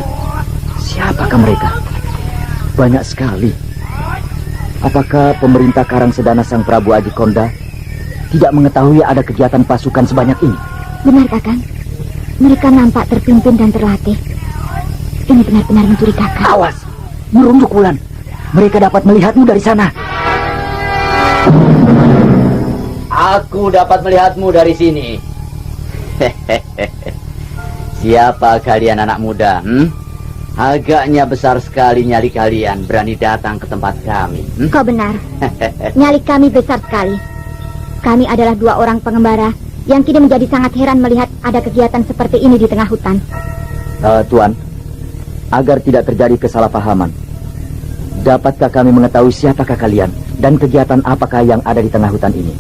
Siapakah mereka? Banyak sekali. Apakah pemerintah Karangsedana Sang Prabu Aji Konda tidak mengetahui ada kegiatan pasukan sebanyak ini? Benar, Kakang. Mereka nampak terpimpin dan terlatih. Ini benar-benar mencurigakan. Awas, merunduk Wulan. Mereka dapat melihatmu dari sana. Aku dapat melihatmu dari sini. Siapa kalian anak muda? Agaknya besar sekali nyali kalian berani datang ke tempat kami. Kau benar. Nyali kami besar sekali. Kami adalah 2 orang pengembara yang kini menjadi sangat heran melihat ada kegiatan seperti ini di tengah hutan. Tuan, agar tidak terjadi kesalahpahaman, dapatkah kami mengetahui siapakah kalian dan kegiatan apakah yang ada di tengah hutan ini?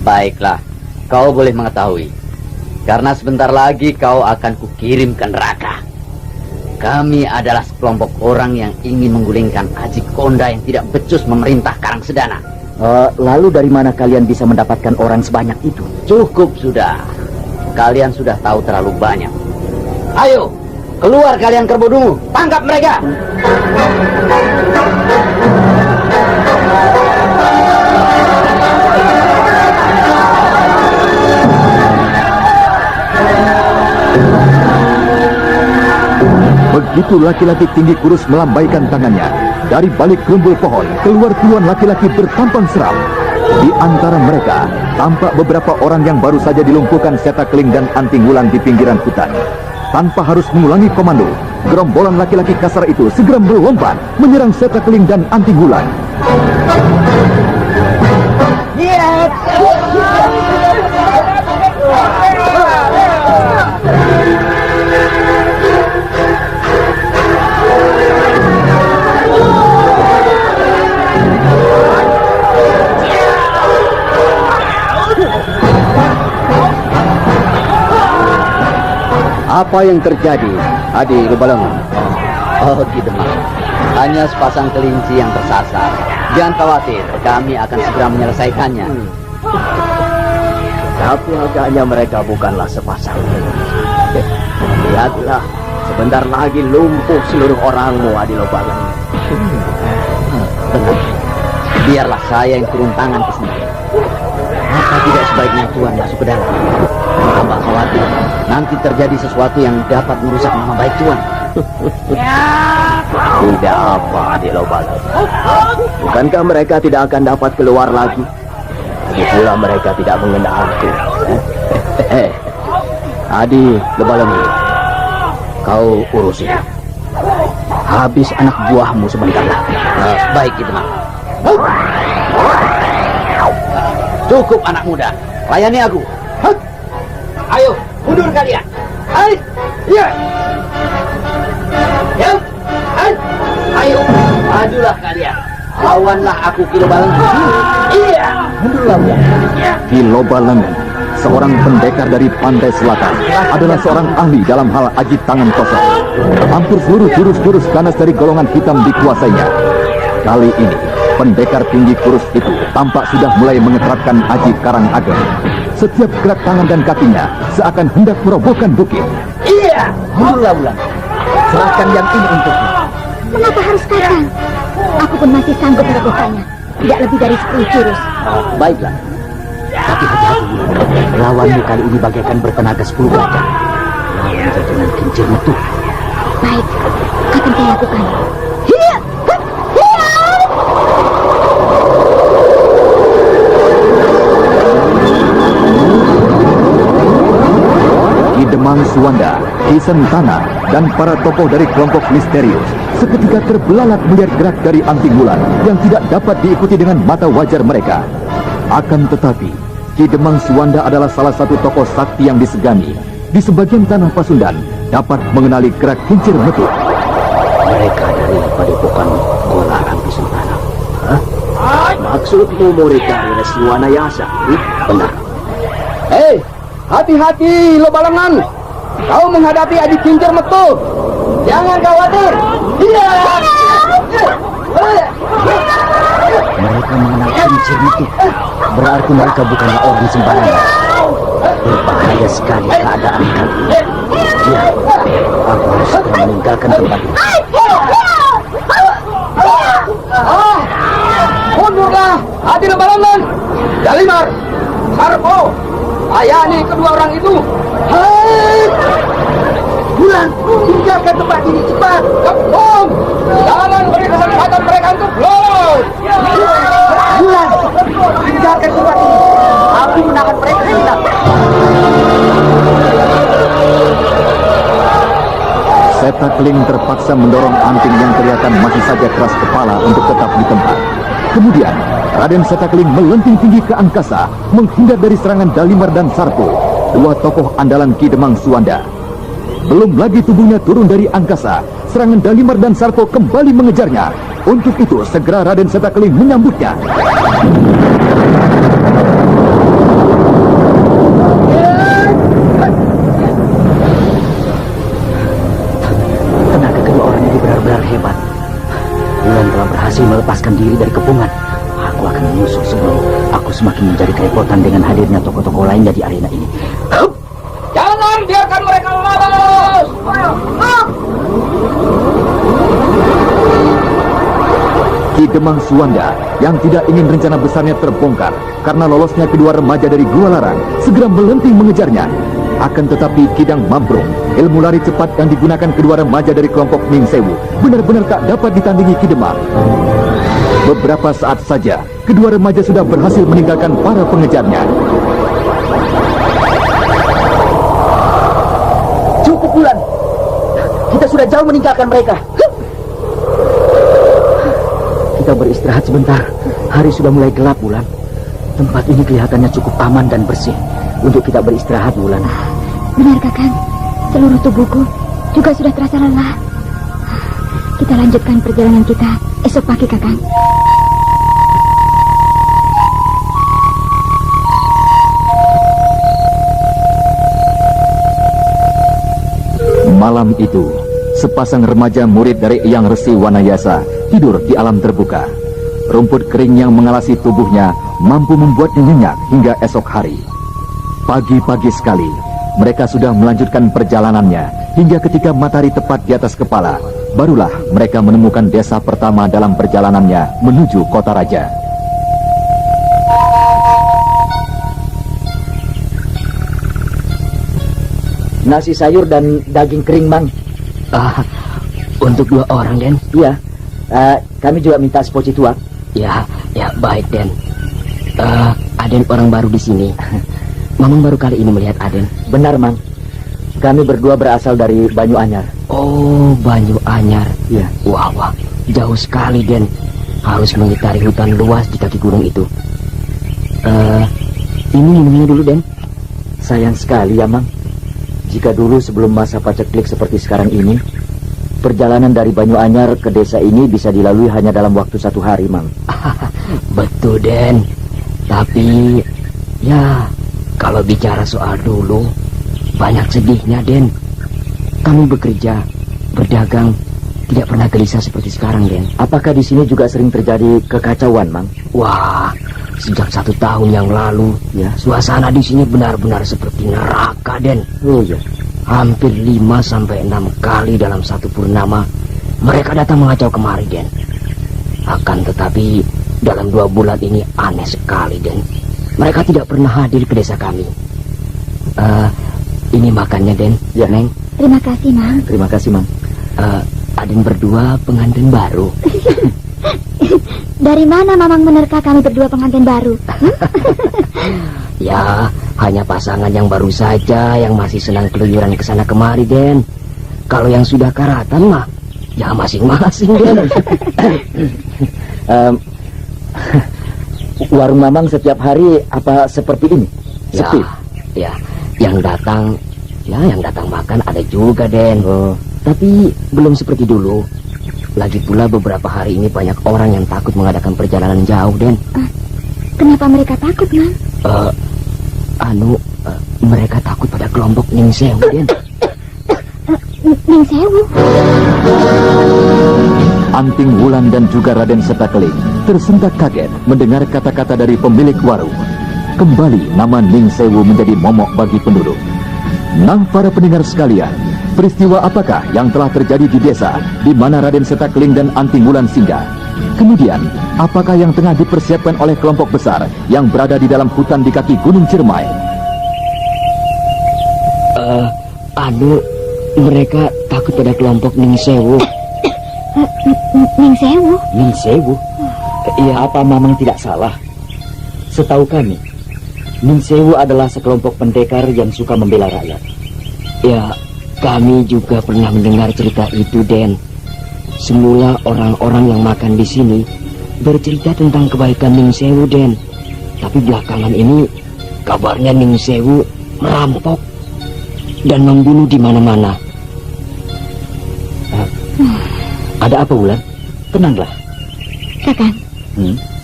Baiklah, kau boleh mengetahui. Karena sebentar lagi kau akan kukirim ke neraka. Kami adalah sekelompok orang yang ingin menggulingkan Aji Konda yang tidak becus memerintah Karangsedana. Lalu dari mana kalian bisa mendapatkan orang sebanyak itu? Cukup sudah. Kalian sudah tahu terlalu banyak. Ayo, keluar kalian Kerbau. Tangkap mereka. Begitu laki-laki tinggi kurus melambaikan tangannya, dari balik gerumbul pohon keluar puluhan laki-laki bertampang seram. Di antara mereka tampak beberapa orang yang baru saja dilumpuhkan Setakling dan Anting Wulan di pinggiran hutan. Tanpa harus mengulangi komando, gerombolan laki-laki kasar itu segera melompat menyerang Setakling dan Anting Wulan. Apa yang terjadi, Adi Lubalengan? Oh, gitu mah. Hanya sepasang kelinci yang tersasar. Jangan khawatir, kami akan segera menyelesaikannya. Tapi agaknya mereka bukanlah sepasang kelinci. Lihatlah, sebentar lagi lumpuh seluruh orangmu, Adi Lubalengan. Tenang, biarlah saya yang turun tangan ke sini. Apa tidak sebaiknya Tuan masuk ke dalam? Tambah khawatir, nanti terjadi sesuatu yang dapat merusak nama baik Tuan. Tidak apa, Adi Lubalengan. Bukankah mereka tidak akan dapat keluar lagi? Lagi pula mereka tidak mengenalku. Adi Lubalengan, kau urusin. Habis anak buahmu sebentar lagi. Baik itu mah. Cukup anak muda, layani aku. Ayo, mundur kalian. Hai, iya. Ya, hai. Ayo, majulah kalian. Lawanlah aku Ki Lobalengan. Iya, mundurlah ya. Ki Lobalengan, seorang pendekar dari pantai selatan, adalah seorang ahli dalam hal aji tangan kosong. Hampir seluruh jurus-jurus ganas dari golongan hitam dikuasainya. Kali ini, pendekar tinggi kurus itu tampak sudah mulai mengeterapkan aji Karangageng. Setiap gerak tangan dan kakinya seakan hendak merobohkan bukit. Iya, mundurlah Wulan. Serahkan yang ini untukmu. Mengapa harus Kakang? Aku pun masih sanggup melakukannya. tidak lebih dari 10 jurus. Baiklah. Tapi hati-hati, lawanmu kali ini bagaikan bertenaga 10 gajah. Lawan dia dengan kincir metu. Baik, akan saya lakukan. Hiya! Hiya! Ki Demang Suwanda, Ki Sentana, dan para tokoh dari kelompok misterius seketika terbelalak melihat gerak dari Anting Wulan yang tidak dapat diikuti dengan mata wajar mereka. Akan tetapi, Ki Demang Suwanda adalah salah satu tokoh sakti yang disegani. Di sebagian tanah Pasundan dapat mengenali gerak kincir metu. Mereka dari Padepokan Golarang di Sentana. Maksudmu murid dari Resi Wanayasa? Benar. Hei, hati-hati lo balengan. Kau menghadapi adik kincir metu. Jangan khawatir. Iya. Mereka mengenal kincir metu. Berarti mereka bukanlah orang sembarangan. Berbahaya sekali keadaan kali ini. Ya, aku harus segera meninggalkan tempat ini. Mundurlah, hati lo balengan. Jalimar, Sarpo, layani kedua orang itu. Hei, Bulan, tinggalkan tempat ini cepat. Kepung, jangan beri kesempatan mereka untuk lolos. Bulan, tinggalkan tempat ini. Aku menahan mereka hilang. Setakling terpaksa mendorong Anting yang kelihatan masih saja keras kepala untuk tetap di tempat. Kemudian, Raden Setakling melenting tinggi ke angkasa, menghindar dari serangan Dalimar dan Sarpo, dua tokoh andalan Ki Demang Suwanda. Belum lagi tubuhnya turun dari angkasa, serangan Dalimar dan Sarpo kembali mengejarnya. Untuk itu, segera Raden Setakling menyambutnya. Tenaga kedua orang ini benar-benar hebat. Bulan telah berhasil melepaskan diri dari kepungan. Aku akan menyusul sebelum aku semakin menjadi kerepotan dengan hadirnya tokoh-tokoh lainnya di arena ini. Jangan biarkan mereka lolos. Ki Demang Suwanda yang tidak ingin rencana besarnya terbongkar karena lolosnya kedua remaja dari Gua Larang segera melenting mengejarnya. Akan tetapi Kidang Mambrung, ilmu lari cepat yang digunakan kedua remaja dari kelompok Ning Sewu, benar-benar tak dapat ditandingi Ki Demang. Beberapa saat saja, kedua remaja sudah berhasil meninggalkan para pengejarnya. Cukup Bulan, kita sudah jauh meninggalkan mereka. Kita beristirahat sebentar. Hari sudah mulai gelap, Bulan. Tempat ini kelihatannya cukup aman dan bersih untuk kita beristirahat, Bulan. Benar, Kakang. Seluruh tubuhku juga sudah terasa lelah. Kita lanjutkan perjalanan kita esok pagi, Kakang. Malam itu, sepasang remaja murid dari Eyang Resi Wanayasa tidur di alam terbuka. Rumput kering yang mengalasi tubuhnya mampu membuatnya nyenyak hingga esok hari. Pagi-pagi sekali, mereka sudah melanjutkan perjalanannya hingga ketika matahari tepat di atas kepala, barulah mereka menemukan desa pertama dalam perjalanannya menuju kota raja. Nasi sayur dan daging kering, Mang. Untuk 2 orang, Den? Iya. Kami juga minta sepoci tuak. Ya baik, Den. Aden orang baru di sini. Mamang baru kali ini melihat Aden. Benar, Mang. Kami berdua berasal dari Banyu Anyar. Oh, Banyu Anyar. Iya. Wah, jauh sekali, Den. Harus mengitari hutan luas di kaki gunung itu. Ini minumnya dulu, Den. Sayang sekali ya, Mang. Jika dulu sebelum masa paceklik seperti sekarang ini, perjalanan dari Banyu Anyar ke desa ini bisa dilalui hanya dalam waktu 1 hari, Mang. Betul, Den. Tapi, ya, kalau bicara soal dulu, banyak sedihnya, Den. Kami bekerja, berdagang, tidak pernah gelisah seperti sekarang, Den. Apakah di sini juga sering terjadi kekacauan, Mang? Wah, sejak 1 tahun yang lalu, ya, suasana di sini benar-benar seperti neraka, Den. Oh ya. Hampir 5-6 kali dalam satu purnama mereka datang mengacau kemari, Den. Akan tetapi dalam 2 bulan ini aneh sekali, Den. Mereka tidak pernah hadir ke desa kami. Ini makannya, Den. Ya, Neng. Terima kasih, Mang. Terima kasih, Mang. Aden berdua pengantin baru. Dari mana Mamang menerka kami berdua pengantin baru? Ya, hanya pasangan yang baru saja yang masih senang keluyuran ke sana kemari, Den. Kalau yang sudah karatan mah, ya masing-masing, Den. Warung Mamang setiap hari apa seperti ini? Sepi? Ya, yang datang makan ada juga, Den. Tapi belum seperti dulu. Lagi pula beberapa hari ini banyak orang yang takut mengadakan perjalanan jauh, Den. Kenapa mereka takut, Mang? Mereka takut pada kelompok Ning Sewu, Den. Ning Sewu? Anting Wulan dan juga Raden Setakeling tersentak kaget mendengar kata-kata dari pemilik warung. Kembali nama Ning Sewu menjadi momok bagi penduduk. Nah, para pendengar sekalian, peristiwa apakah yang telah terjadi di desa di mana Raden Setakeling dan Anting Wulan singgah? Kemudian, apakah yang tengah dipersiapkan oleh kelompok besar yang berada di dalam hutan di kaki Gunung Ciremai? Mereka takut pada kelompok Ning Sewu. Ning Sewu? Ning Sewu? Ya, apa Mamang tidak salah? Setahu kami, Ning Sewu adalah sekelompok pendekar yang suka membela rakyat. Ya, kami juga pernah mendengar cerita itu, Den. Semula orang-orang yang makan di sini bercerita tentang kebaikan Ning Sewu, Den. Tapi belakangan ini kabarnya Ning Sewu merampok dan membunuh di mana-mana. Ada apa, Wulan? Tenanglah. Kakang,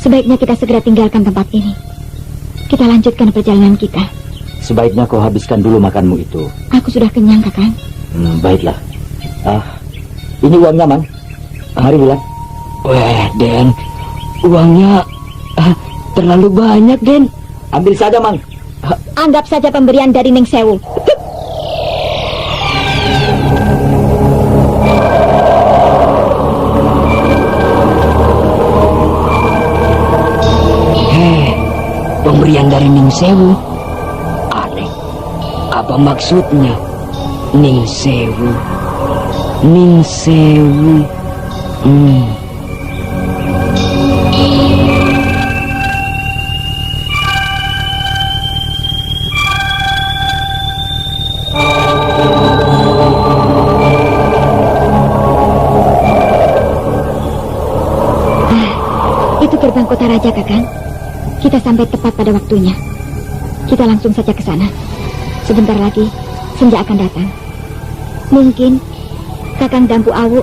sebaiknya kita segera tinggalkan tempat ini. Kita lanjutkan perjalanan kita. Sebaiknya kau habiskan dulu makanmu itu. Aku sudah kenyang, Kakang. Baiklah. Ini uangnya, Mang. Mari, Wulan. Wah, Den, uangnya terlalu banyak, Den. Ambil saja, Mang. Anggap saja pemberian dari Ning Sewu. Pemberian dari Ning Sewu. Aneh. Apa maksudnya? Ning Sewu. Ning Sewu. Itu gerbang kota raja, Kakang. Kita sampai tepat pada waktunya. Kita langsung saja ke sana. Sebentar lagi, senja akan datang. Mungkin Kakang Dampu Awu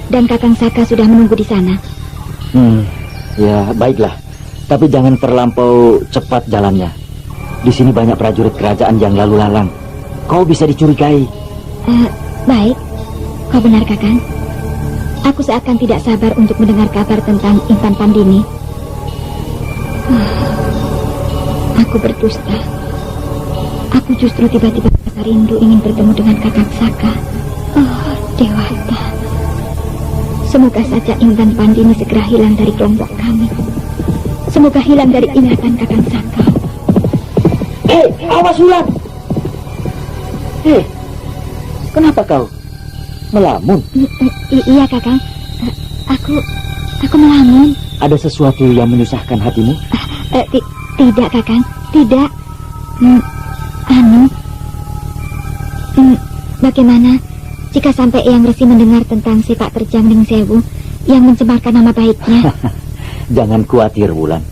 dan Kakang Saka sudah menunggu di sana. Ya, baiklah. Tapi jangan terlampau cepat jalannya. Di sini banyak prajurit kerajaan yang lalu lalang. Kau bisa dicurigai. Baik. Kau benar, Kakang. Aku seakan tidak sabar untuk mendengar kabar tentang Intan Pandini. Aku berdusta. Aku justru tiba-tiba rasa rindu ingin bertemu dengan Kakang Saka. Oh, Dewata. Semoga saja Intan Pandini segera hilang dari kelompok kami. Semoga hilang dari ingatan Kakang Saka. Hei, awas Wulan! Hei, kenapa kau melamun? Iya, Kakang. Aku melamun. Ada sesuatu yang menyusahkan hatimu? Tidak, Kakang. Tidak. Bagaimana jika sampai Eyang Resi mendengar tentang sepak terjang Ning Sewu yang mencemarkan nama baiknya? Jangan khawatir, Wulan.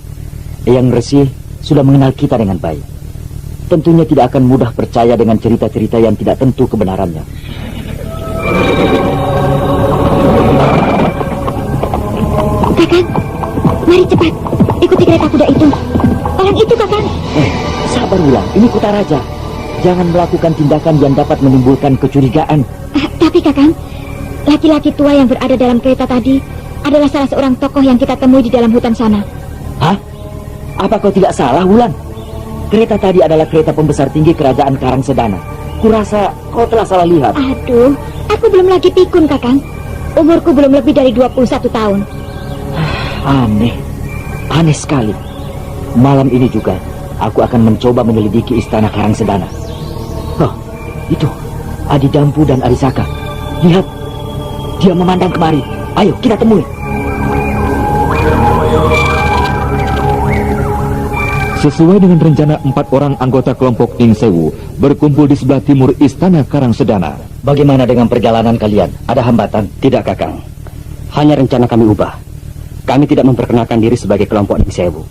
Eyang Resi sudah mengenal kita dengan baik. Tentunya tidak akan mudah percaya dengan cerita-cerita yang tidak tentu kebenarannya. Kakang, mari cepat. Ikuti kereta kuda itu. Orang itu, Kakang. Sabar, Wulan. Ini kota raja. Jangan melakukan tindakan yang dapat menimbulkan kecurigaan. Tapi, Kakang, laki-laki tua yang berada dalam kereta tadi adalah salah seorang tokoh yang kita temui di dalam hutan sana. Hah? Apa kau tidak salah, Wulan? Kereta tadi adalah kereta pembesar tinggi kerajaan Karangsedana. Kurasa kau telah salah lihat. Aduh, aku belum lagi pikun, Kakang. Umurku belum lebih dari 21 tahun. Aneh. Aneh sekali. Malam ini juga aku akan mencoba menyelidiki istana Karangsedana. Oh, itu Adi Dampu dan Adi Saka. Lihat, dia memandang kemari. Ayo kita temui. Sesuai dengan rencana, 4 orang anggota kelompok Ing Sewu berkumpul di sebelah timur istana Karangsedana. Bagaimana dengan perjalanan kalian? Ada hambatan? Tidak, Kakang. Hanya rencana kami ubah. Kami tidak memperkenalkan diri sebagai kelompok Ning Sewu.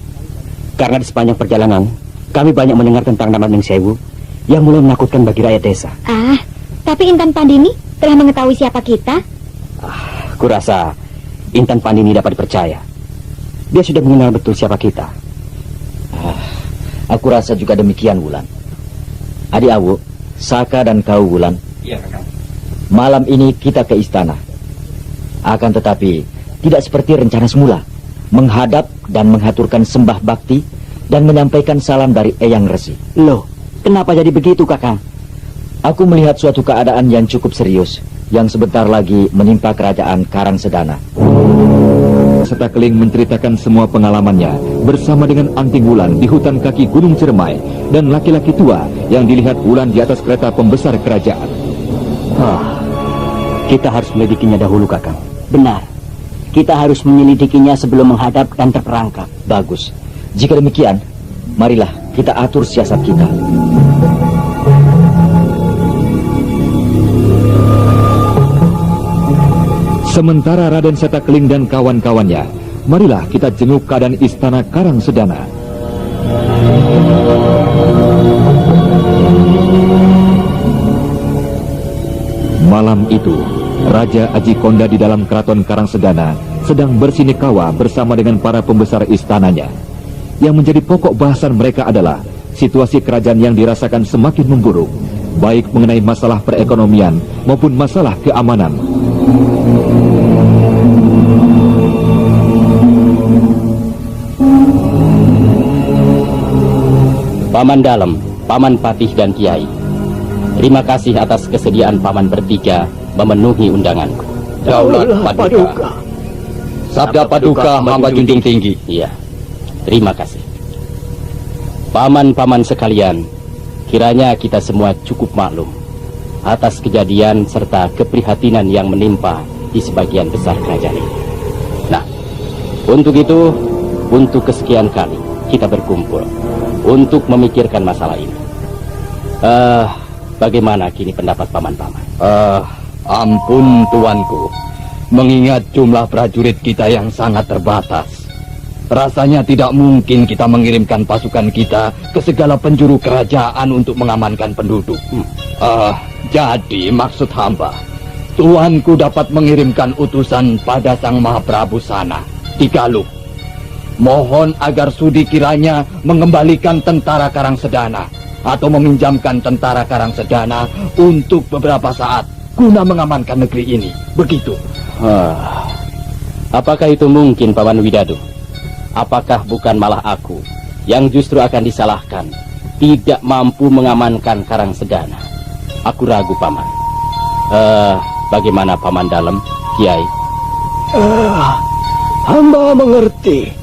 Karena di sepanjang perjalanan, kami banyak mendengar tentang nama Ning Sewu yang mulai menakutkan bagi rakyat desa. Tapi Intan Pandini telah mengetahui siapa kita. Kurasa Intan Pandini dapat dipercaya. Dia sudah mengenal betul siapa kita. Aku rasa juga demikian, Wulan. Adik Awu, Saka dan kau, Wulan. Iya, Kakang. Malam ini kita ke istana. Akan tetapi tidak seperti rencana semula, menghadap dan menghaturkan sembah bakti dan menyampaikan salam dari Eyang Resi. Loh, kenapa jadi begitu, Kakang? Aku melihat suatu keadaan yang cukup serius yang sebentar lagi menimpa kerajaan Karangsedana. Setakling menceritakan semua pengalamannya bersama dengan Anting Wulan di hutan kaki Gunung Ciremai dan laki-laki tua yang dilihat Wulan di atas kereta pembesar kerajaan. Kita harus melidikinya dahulu, Kakang. Benar. Kita harus menyelidikinya sebelum menghadap dan terperangkap. Bagus. Jika demikian, marilah kita atur siasat kita. Sementara Raden Setakling dan kawan-kawannya, marilah kita jenguk keadaan istana Karangsedana. Malam itu, Raja Aji Konda di dalam keraton Karangsedana sedang bersinekawa bersama dengan para pembesar istananya. Yang menjadi pokok bahasan mereka adalah situasi kerajaan yang dirasakan semakin memburuk, baik mengenai masalah perekonomian maupun masalah keamanan. Paman Dalem, Paman Patih dan Kiai, terima kasih atas kesediaan Paman bertiga memenuhi undanganku. Daulat Paduka. Sabda Paduka hamba junjung tinggi. Iya, terima kasih. Paman-paman sekalian, kiranya kita semua cukup maklum atas kejadian serta keprihatinan yang menimpa di sebagian besar kerajaan ini. Nah, untuk itu, untuk kesekian kali kita berkumpul untuk memikirkan masalah ini. Bagaimana kini pendapat paman-paman? Ampun tuanku, mengingat jumlah prajurit kita yang sangat terbatas, rasanya tidak mungkin kita mengirimkan pasukan kita ke segala penjuru kerajaan untuk mengamankan penduduk. Jadi maksud hamba, tuanku dapat mengirimkan utusan pada Sang Mahaprabu sana di Galuh. Mohon agar sudi kiranya mengembalikan tentara Karangsedana atau meminjamkan tentara Karangsedana untuk beberapa saat guna mengamankan negeri ini. Begitu. Apakah itu mungkin, Paman Widadu? Apakah bukan malah aku yang justru akan disalahkan tidak mampu mengamankan Karangsedana? Aku ragu, Paman. Bagaimana Paman Dalem, Kiai? Hamba mengerti.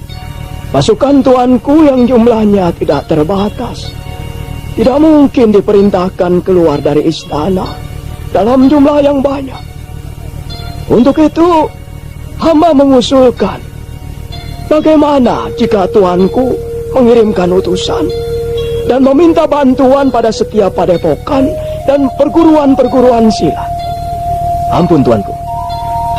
Pasukan tuanku yang jumlahnya tidak terbatas tidak mungkin diperintahkan keluar dari istana dalam jumlah yang banyak. Untuk itu, hamba mengusulkan, bagaimana jika tuanku mengirimkan utusan dan meminta bantuan pada setiap padepokan dan perguruan-perguruan silat. Ampun tuanku,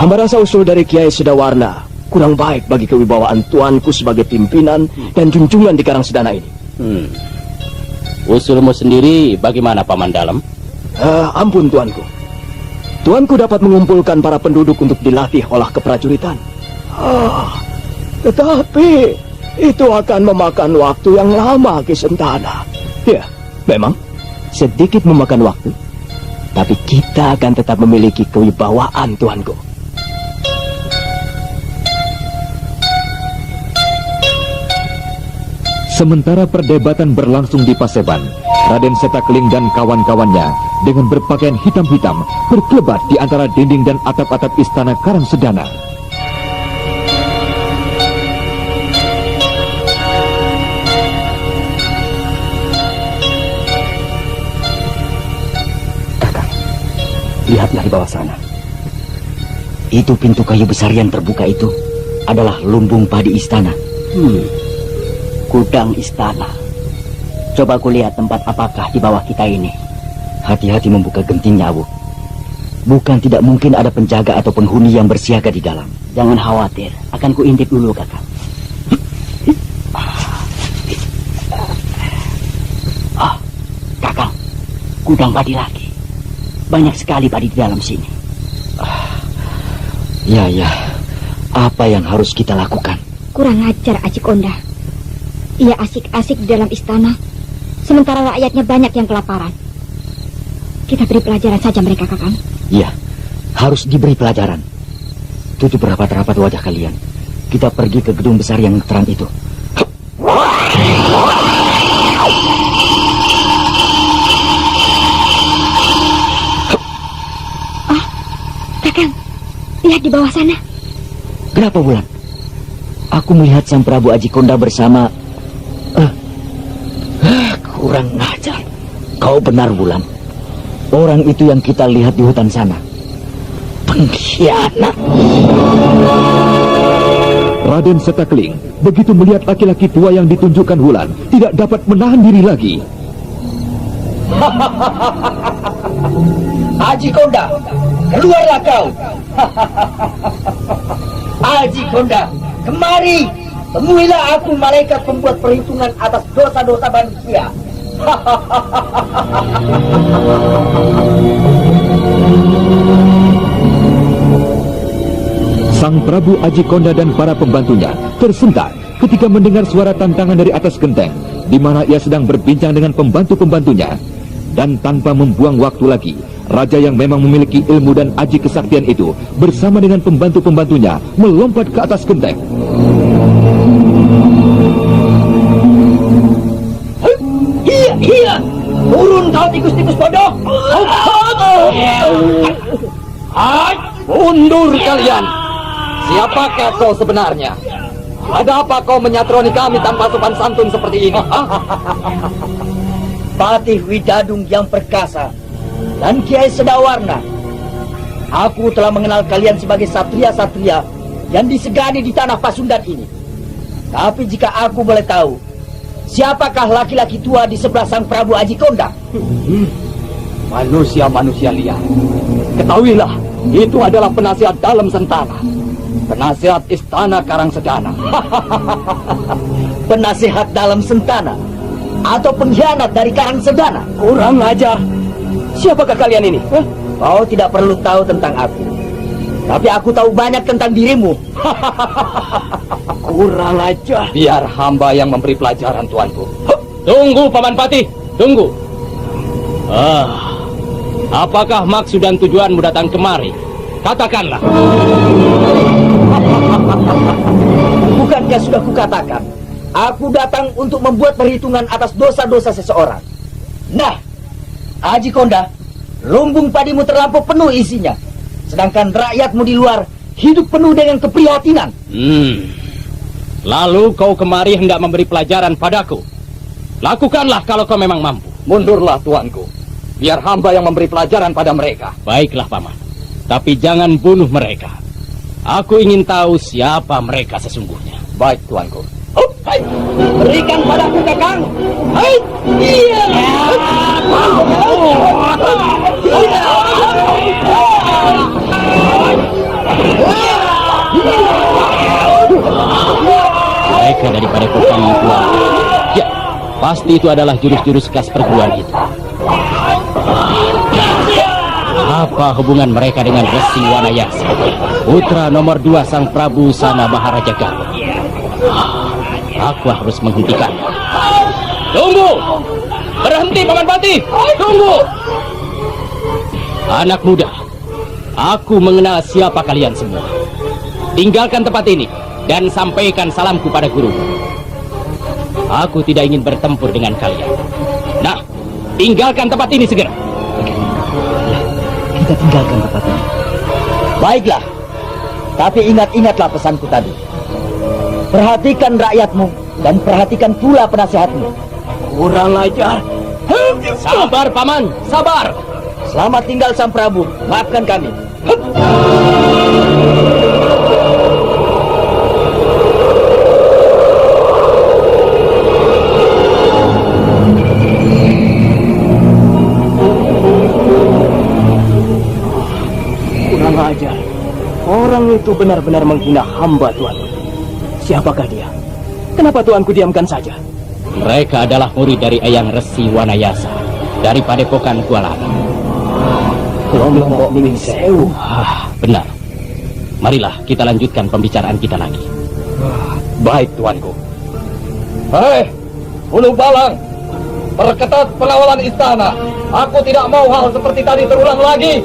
hamba rasa usul dari Kiai Sedawarna kurang baik bagi kewibawaan tuanku sebagai pimpinan dan junjungan di Karangsedana ini. Usulmu sendiri bagaimana, Paman Dalem? Ampun tuanku. Tuanku dapat mengumpulkan para penduduk untuk dilatih olah keprajuritan. Tetapi itu akan memakan waktu yang lama, Ki Sentana. Ya, memang sedikit memakan waktu, tapi kita akan tetap memiliki kewibawaan, tuanku. Sementara perdebatan berlangsung di Paseban, Raden Setakling dan kawan-kawannya dengan berpakaian hitam-hitam berkelebat di antara dinding dan atap-atap istana Karangsedana. Lihatlah di bawah sana. Itu pintu kayu besar yang terbuka itu adalah lumbung padi istana. Gudang istana. Coba kulihat tempat apakah di bawah kita ini. Hati-hati membuka gentingnya, Awu. Bukan tidak mungkin ada penjaga atau penghuni yang bersiaga di dalam. Jangan khawatir, akan kuintip dulu, Kakang. Kakang, gudang padi lagi. Banyak sekali padi di dalam sini. Ya. Apa yang harus kita lakukan? Kurang ajar Aji Konda. Ia asik-asik di dalam istana, sementara rakyatnya banyak yang kelaparan. Kita beri pelajaran saja mereka, Kakang. Iya, harus diberi pelajaran. Tutup rapat-rapat wajah kalian. Kita pergi ke gedung besar yang terang itu. Kakang, lihat di bawah sana. Kenapa, Wulan? Aku melihat Sang Prabu Aji Konda bersama... kurang ajar. Kau benar, Wulan. Orang itu yang kita lihat di hutan sana. Pengkhianat. Raden Setakling begitu melihat laki-laki tua yang ditunjukkan Wulan tidak dapat menahan diri lagi. Aji Konda, keluarlah kau. Aji Konda, kemari. Temuilah aku, malaikat pembuat perhitungan atas dosa-dosa manusia. Sang Prabu Aji Konda dan para pembantunya tersentak ketika mendengar suara tantangan dari atas genteng, di mana ia sedang berbincang dengan pembantu-pembantunya. Dan tanpa membuang waktu lagi, raja yang memang memiliki ilmu dan aji kesaktian itu bersama dengan pembantu-pembantunya melompat ke atas genteng. Iya, turun kau tikus-tikus bodoh. Mundur kalian. Siapakah kau sebenarnya? Ada apa kau menyatroni kami tanpa sopan santun seperti ini? Patih Widadung yang perkasa dan Kiai Sedawarna. Aku telah mengenal kalian sebagai satria-satria yang disegani di tanah Pasundan ini. Tapi jika aku boleh tahu, siapakah laki-laki tua di sebelah Sang Prabu Aji Konda? Manusia-manusia liar. Ketahuilah, itu adalah penasihat dalam Sentana. Penasihat Istana Karangsedana. Penasihat dalam Sentana? Atau pengkhianat dari Karangsedana? Kurang ajar. Siapakah kalian ini? Kau tidak perlu tahu tentang aku. Tapi aku tahu banyak tentang dirimu. Kurang ajar. Biar hamba yang memberi pelajaran, tuanku. Tunggu, Paman Patih. Tunggu. Apakah maksud dan tujuanmu datang kemari? Katakanlah. Bukankah sudah kukatakan, aku datang untuk membuat perhitungan atas dosa-dosa seseorang. Nah, Aji Konda, lumbung padimu terlampau penuh isinya, sedangkan rakyatmu di luar hidup penuh dengan keprihatinan. Lalu kau kemari hendak memberi pelajaran padaku. Lakukanlah kalau kau memang mampu. Mundurlah, tuanku. Biar hamba yang memberi pelajaran pada mereka. Baiklah, Paman. Tapi jangan bunuh mereka. Aku ingin tahu siapa mereka sesungguhnya. Baik, tuanku. Berikan padaku, Kakang. Iya. Mereka dari padepokan Tuan. Ya, pasti itu adalah jurus-jurus khas perguruan itu. Apa hubungan mereka dengan Resi Wanayasa, putra nomor 2 Sang Prabu Sana Maharaja Galuh? Aku harus menghentikan. Tunggu! Berhenti, Paman Patih! Tunggu! Anak muda, aku mengenal siapa kalian semua. Tinggalkan tempat ini dan sampaikan salamku pada guru. Aku tidak ingin bertempur dengan kalian. Nah, tinggalkan tempat ini segera. Kita tinggalkan tempat ini. Baiklah, tapi ingat-ingatlah pesanku tadi. Perhatikan rakyatmu dan perhatikan pula penasihatmu. Kurang ajar. Sabar, Paman, sabar. Selamat tinggal Sang Prabu. Maafkan kami. Kurang ajar. Orang itu benar-benar menghina hamba Tuan. Siapakah dia? Kenapa Tuanku diamkan saja? Mereka adalah murid dari Eyang Resi Wanayasa dari Padepokan Kualana. Kelompok Ning Sewu. Benar. Marilah kita lanjutkan pembicaraan kita lagi. Baik, tuanku. Hei, Ulu Balang, perketat pengawalan istana. Aku tidak mau hal seperti tadi terulang lagi.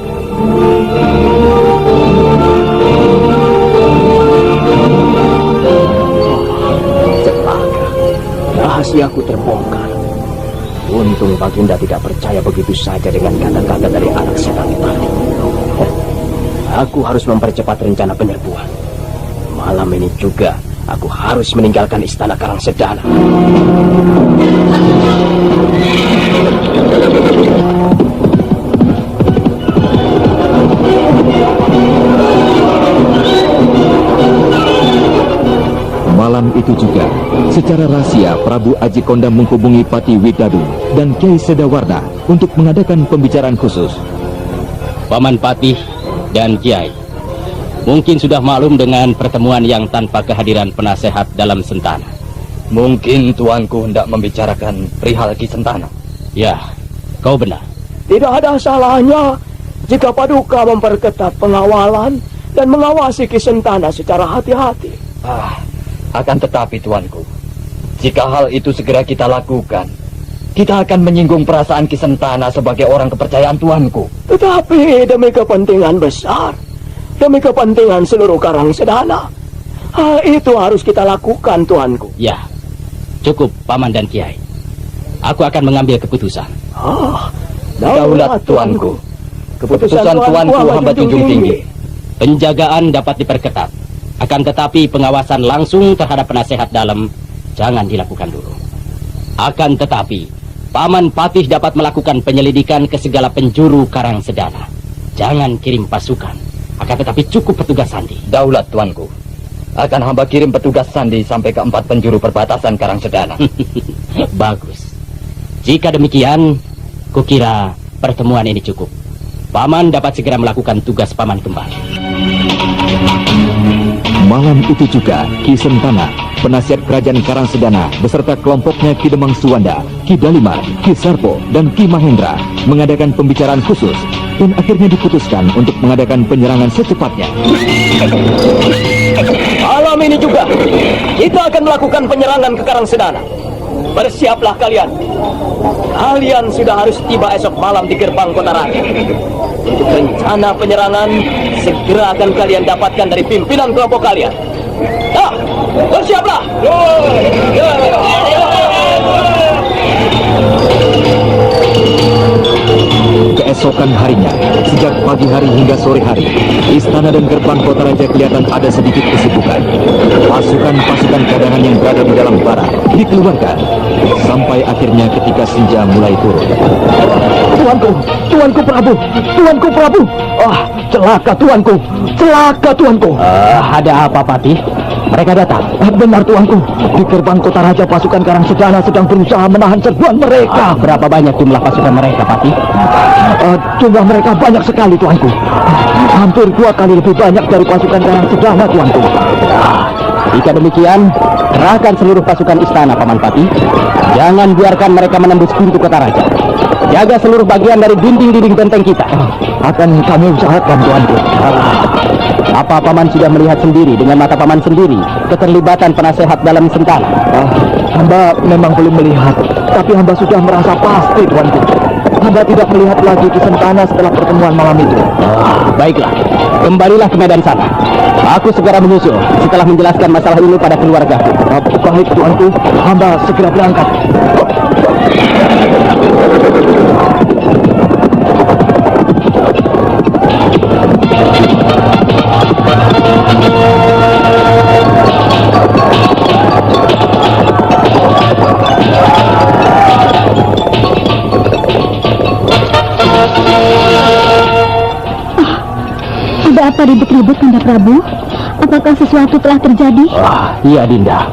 Celaka. Rahasiaku terbongkar. Untung Baginda tidak percaya begitu saja dengan kata-kata dari anak setan tadi. Aku harus mempercepat rencana penyerbuan. Malam ini juga aku harus meninggalkan istana Karangsedana. Malam itu juga, secara rahasia Prabu Aji Kondam menghubungi Pati Widadung dan Kiai Sedawarna untuk mengadakan pembicaraan khusus. Paman Patih dan Kiai, mungkin sudah maklum dengan pertemuan yang tanpa kehadiran penasehat dalam Sentana. Mungkin tuanku hendak membicarakan perihal Ki Sentana. Ya, kau benar. Tidak ada salahnya jika Paduka memperketat pengawalan dan mengawasi Ki Sentana secara hati-hati. Akan tetapi tuanku, jika hal itu segera kita lakukan, kita akan menyinggung perasaan Ki Sentana sebagai orang kepercayaan tuanku. Tetapi demi kepentingan besar, demi kepentingan seluruh Karangsedana, hal itu harus kita lakukan, tuanku. Ya, cukup Paman dan Kiai. Aku akan mengambil keputusan. Daulat tuanku. Keputusan tuanku hamba junjung tinggi. Penjagaan dapat diperketat. Akan tetapi pengawasan langsung terhadap penasehat dalam jangan dilakukan dulu. Akan tetapi Paman Patih dapat melakukan penyelidikan ke segala penjuru Karangsedana. Jangan kirim pasukan. Akan tetapi cukup petugas sandi. Daulat tuanku. Akan hamba kirim petugas sandi sampai ke 4 penjuru perbatasan Karangsedana. Bagus. Jika demikian, kukira pertemuan ini cukup. Paman dapat segera melakukan tugas Paman kembali. Malam itu juga, Ki Sentana, penasihat kerajaan Karangsedana beserta kelompoknya Ki Demang Suwanda, Ki Dalimar, Ki Sarpo, dan Ki Mahendra mengadakan pembicaraan khusus dan akhirnya diputuskan untuk mengadakan penyerangan secepatnya. Malam ini juga kita akan melakukan penyerangan ke Karangsedana. Bersiaplah kalian. Kalian sudah harus tiba esok malam di gerbang kota raja. Untuk rencana penyerangan segera akan kalian dapatkan dari pimpinan kelompok kalian. Nah, bersiaplah. Keesokan harinya, sejak pagi hari hingga sore hari, istana dan gerbang kota raja kelihatan ada sedikit kesibukan. Pasukan-pasukan cadangan yang berada di dalam barak dikeluarkan, sampai akhirnya ketika senja mulai turun. Tuanku Prabu. Celaka tuanku. Ada apa, Patih? Mereka datang. Benar tuanku, di gerbang kota raja pasukan Karangsedana sedang berusaha menahan serbuan mereka. Berapa banyak jumlah pasukan mereka, Patih? Jumlah mereka banyak sekali tuanku. Hampir 2 kali lebih banyak dari pasukan Karangsedana tuanku. Jika demikian, kerahkan seluruh pasukan istana, Paman Patih. Jangan biarkan mereka menembus pintu kota raja. Jaga seluruh bagian dari dinding-dinding benteng kita. Akan kami usahakan tuanku. Apa Paman sudah melihat sendiri dengan mata Paman sendiri keterlibatan penasehat dalam Sentana? Hamba memang belum melihat, tapi hamba sudah merasa pasti tuanku. Hamba tidak melihat lagi Ki Sentana setelah pertemuan malam itu. Baiklah, kembalilah ke medan sana. Aku segera menyusul setelah menjelaskan masalah ini pada keluarga. Baik tuanku, hamba segera berangkat. Ada apa ribut-ribut, Kanda Prabu? Apakah sesuatu telah terjadi? Iya, Dinda.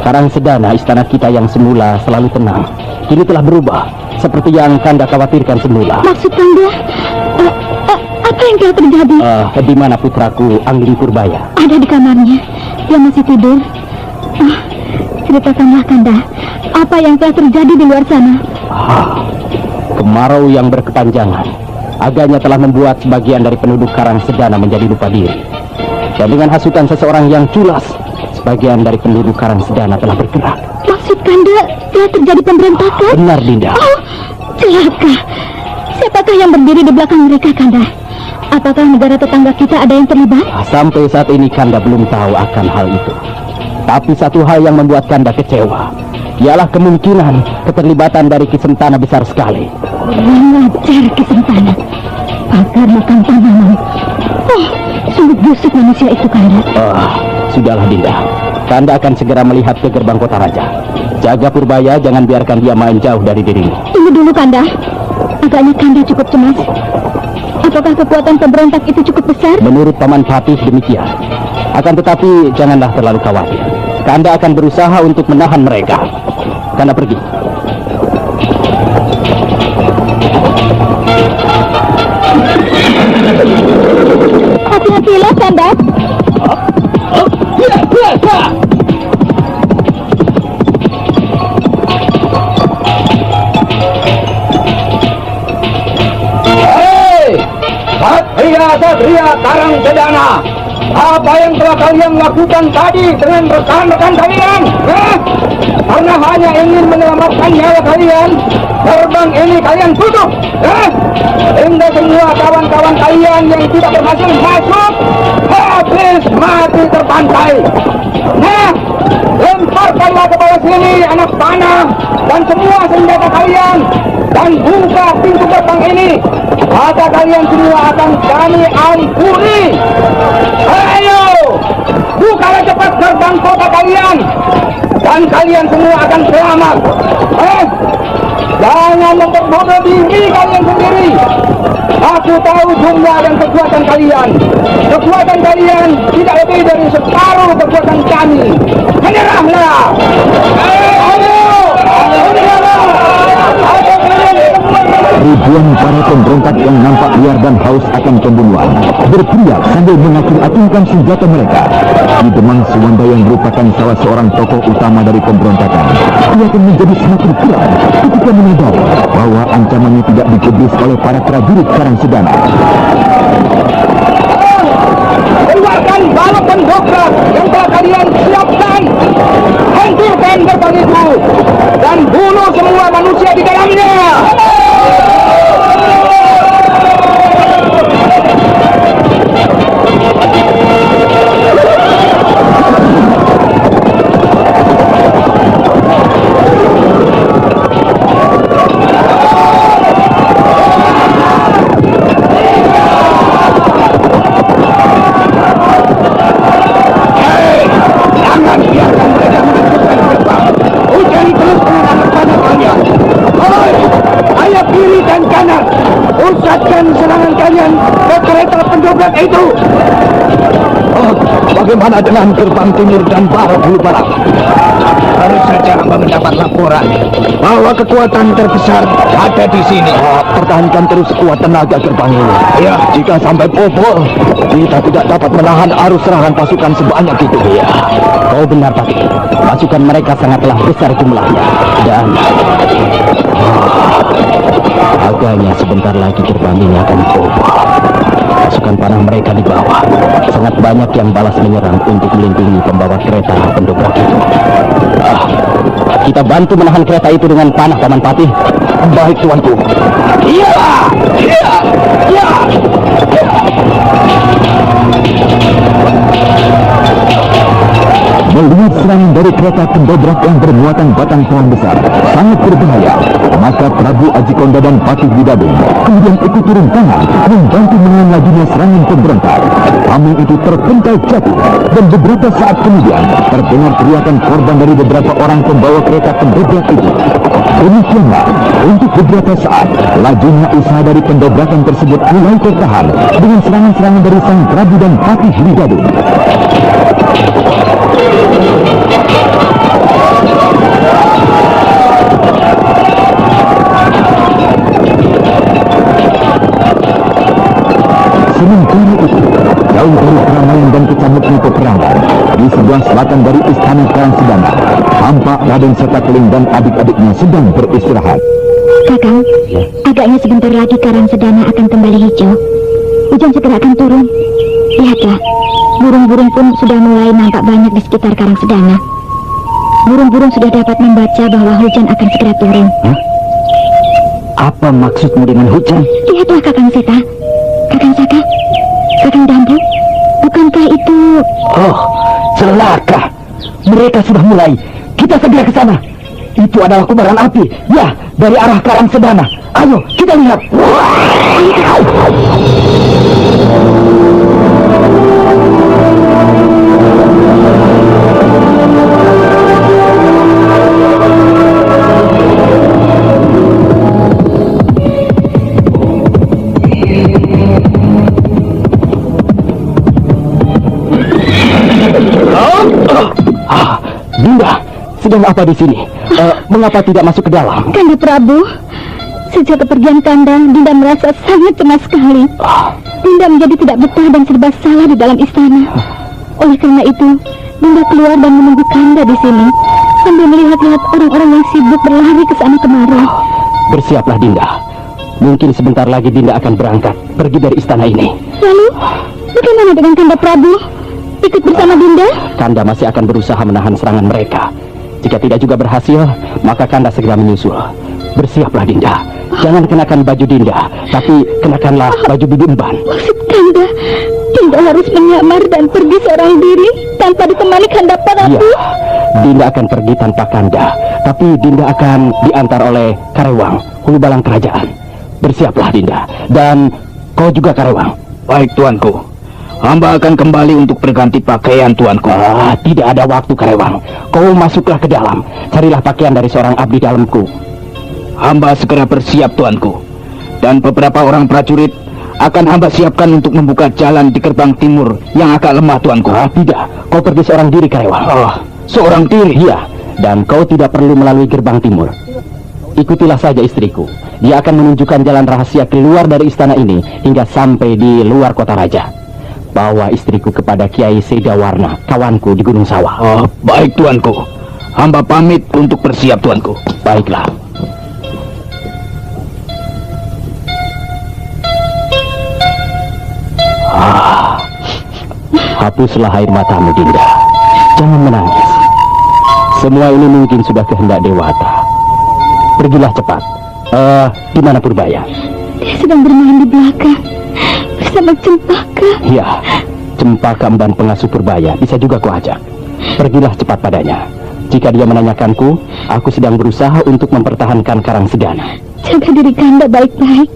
Karang Sedana, istana kita yang semula selalu tenang, kini telah berubah, seperti yang Kanda khawatirkan semula. Maksud Kanda, apa yang telah terjadi? Di mana putraku Angling Purbaya? Ada di kamarnya. Dia masih tidur. Ceritakanlah, Kanda, apa yang telah terjadi di luar sana? Kemarau yang berkepanjangan agaknya telah membuat sebagian dari penduduk Karang Sedana menjadi lupa diri. Dan dengan hasutan seseorang yang culas, sebagian dari penduduk Karang Sedana telah bergerak. Maksud Kanda, telah terjadi pemberontakan? Benar, Dinda. Oh, celaka. Siapakah yang berdiri di belakang mereka, Kanda? Apakah negara tetangga kita ada yang terlibat? Sampai saat ini Kanda belum tahu akan hal itu. Tapi satu hal yang membuat Kanda kecewa, ialah kemungkinan keterlibatan dari Kisentana besar sekali. Mengajar Kisentana, pakar makan tanaman. Sungguh busuk manusia itu, Kanda. Sudahlah, Dinda. Kanda akan segera melihat ke gerbang kota raja. Jaga Purbaya, jangan biarkan dia main jauh dari dirimu. Tunggu dulu, Kanda. Agaknya Kanda cukup cemas. Apakah kekuatan pemberontak itu cukup besar? Menurut Paman Patih demikian. Akan tetapi janganlah terlalu khawatir. Kanda akan berusaha untuk menahan mereka. Kanda pergi. Hati-hatilah, Kanda. Satria Karang Sedana, apa yang telah kalian lakukan tadi dengan rekan-rekan kalian? Karena hanya ingin menyelamatkan nyawa kalian, gerbang ini kalian tutup. Hingga semua kawan-kawan kalian yang tidak berhasil masuk habis mati terpantai. Nah, lemparkanlah ke bawah sini anak panah dan semua senjata kalian, dan buka pintu gerbang ini. Maka kalian semua akan kami ampuni. Ayo, bukalah cepat gerbang kota kalian, dan kalian semua akan selamat. Jangan memperbodoh diri kalian sendiri. Aku tahu jumlah dan kekuatan kalian. Kekuatan kalian tidak lebih dari separuh kekuatan kami. Menyerahlah. Ribuan para pemberontak yang nampak liar dan haus akan pembunuhan berteriak sambil mengacung-acungkan senjata mereka. Ki Demang Suwanda yang merupakan salah seorang tokoh utama dari pemberontakan, ia akan menjadi semakin geram ketika menyadari bahwa ancamannya tidak digubris oleh para prajurit Karang Sedana. Keluarkan balok pendobrak yang telah kalian siapkan. Hancurkan gerbang itu dan bunuh semua manusia di dalamnya. Itu. Bagaimana dengan gerbang timur dan barat Hulu Barat? Baru saja hamba mendapat laporan bahwa kekuatan terbesar ada di sini. Pertahankan terus kuat tenaga gerbang ini. Ya, jika sampai bobol, kita tidak dapat menahan arus serangan pasukan sebanyak itu. Ya, kau benar, Patih. Pasukan mereka sangatlah besar jumlahnya. Dan agaknya sebentar lagi gerbang ini akan bobol. Pasukan panah mereka di bawah. Sangat banyak yang balas menyerang untuk melindungi pembawa kereta pendobrak itu. Kita bantu menahan kereta itu dengan panah, Paman Patih. Baik, tuanku. Iya, iya, iya. Melihat serangan dari kereta pendobrak yang bermuatan batang pohon besar sangat berbahaya, maka Prabu Aji Konda dan Patih Bidadung kemudian ikut turun tangan membantu menangani dengan lajunya serangan pemberontak, tameng itu terpental jatuh dan beberapa saat kemudian terdengar teriakan korban dari beberapa orang pembawa kereta pendobrak itu. Demikianlah, untuk beberapa saat, lajunya usaha dari pendobrakan tersebut mulai tertahan dengan serangan-serangan dari Sang Prabu dan Patih Widadu. Sementara itu, jauh dari keramaian dan kecamuknya peperangan, di sebelah selatan dari istana Karangsedana, tampak Raden Setakling dan adik-adiknya sedang beristirahat. Kakang, agaknya sebentar lagi Karangsedana akan kembali hijau. Hujan segera akan turun. Lihatlah, burung-burung pun sudah mulai nampak banyak di sekitar Karangsedana. Burung-burung sudah dapat membaca bahwa hujan akan segera turun. Apa maksudmu dengan hujan? Lihatlah Kakang Seta, Kakang Saka, Kakang Dampu, bukankah itu... Oh, celaka. Mereka sudah mulai. Kita segera ke sana. Itu adalah kobaran api. Ya, dari arah Karangsedana. Ayo, kita lihat. Dinda, sedang apa di sini? Mengapa tidak masuk ke dalam? Kanda Prabu, sejak kepergian Kanda, Dinda merasa sangat cemas sekali. Dinda menjadi tidak betah dan serba salah di dalam istana. Oleh karena itu, Dinda keluar dan menunggu Kanda di sini sambil melihat-lihat orang-orang yang sibuk berlari ke sana kemari. Bersiaplah Dinda. Mungkin sebentar lagi Dinda akan berangkat pergi dari istana ini. Lalu, bagaimana dengan Kanda Prabu? Ikut bersama Dinda? Kanda masih akan berusaha menahan serangan mereka. Jika tidak juga berhasil, maka Kanda segera menyusul. Bersiaplah Dinda. Jangan kenakan baju Dinda, tapi kenakanlah baju bidumban. Maksud Kanda, Dinda harus menyamar dan pergi seorang diri tanpa ditemani Kanda Prabu? Iya, Dinda akan pergi tanpa Kanda, tapi Dinda akan diantar oleh Karewang, hulu balang kerajaan. Bersiaplah Dinda, dan kau juga Karewang. Baik tuanku. Hamba akan kembali untuk berganti pakaian tuanku. Tidak ada waktu Karewang. Kau masuklah ke dalam. Carilah pakaian dari seorang abdi dalamku. Hamba segera bersiap tuanku. Dan beberapa orang prajurit akan hamba siapkan untuk membuka jalan di gerbang timur yang agak lemah tuanku. Tidak, kau pergi seorang diri Karewang. Seorang diri? Iya, dan kau tidak perlu melalui gerbang timur. Ikutilah saja istriku. Dia akan menunjukkan jalan rahasia keluar dari istana ini hingga sampai di luar kota raja. Bawa istriku kepada Kiai Sedawarna, kawanku di Gunung Sawah. Baik tuanku. Hamba pamit untuk bersiap tuanku. Baiklah. Hapuslah air matamu Dinda. Jangan menangis. Semua ini mungkin sudah kehendak Dewata. Pergilah cepat. Di mana Purbaya? Dia sedang bermain di belakang bersama Cempaka. Iya, Cempaka emban pengasuh Purbaya bisa juga ku ajak. Pergilah cepat padanya. Jika dia menanyakanku, aku sedang berusaha untuk mempertahankan Karangsedana. Jaga diri Kanda baik-baik.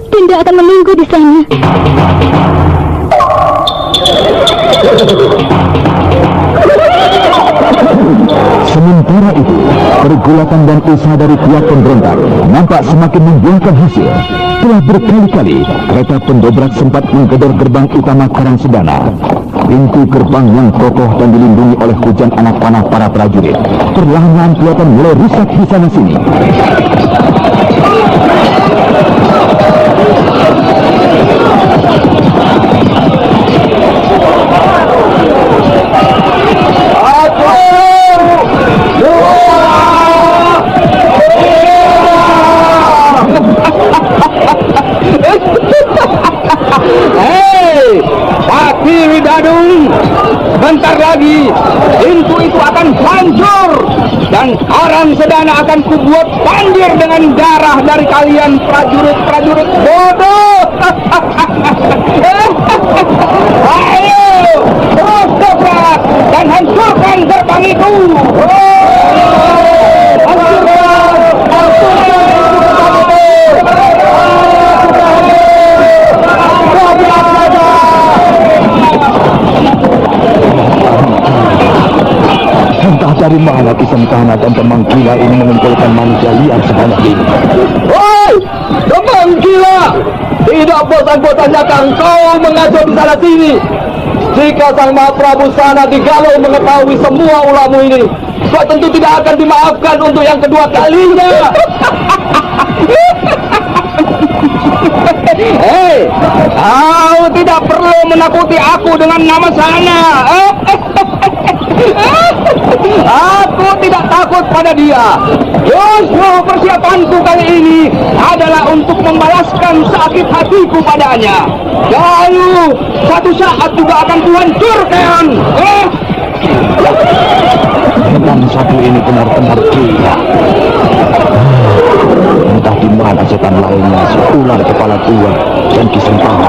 Dinda akan menunggu di sana. Sementara itu, pergulatan dan usaha dari pihak pemberontak nampak semakin membuahkan hasil. Telah berkali-kali kereta pendobrak sempat menggedor gerbang utama Karangsedana. Pintu gerbang yang kokoh dan dilindungi oleh hujan anak panah para prajurit perlahan-lahan kelihatan mulai rusak di sana sini. Hei, Patih Widadu, bentar lagi pintu itu akan hancur dan Karangsedana akan kubuat banjir dengan darah dari kalian prajurit-prajurit bodoh. Ayo, terus dobrak dan hancurkan gerbang itu. mana Kisentana dan Demang Gila ini mengumpulkan manusia liar sebanyak ini? Hei! Demang Gila! Tidak bosan-bosannya kang kau mengajak di sana sini. Jika Sang Mahaprabu sana di Galuh mengetahui semua ulahmu ini, kau tentu tidak akan dimaafkan untuk yang kedua kalinya. Hei, kau tidak perlu menakuti aku dengan nama sana. Aku tidak takut pada dia. Justru persiapanku kali ini adalah untuk membalaskan sakit hatiku padanya. Lalu suatu saat juga akan kuhancurkan. Memang satu ini benar-benar gila. Entah di mana setan lainnya, ular kepala tua dan Kisentana.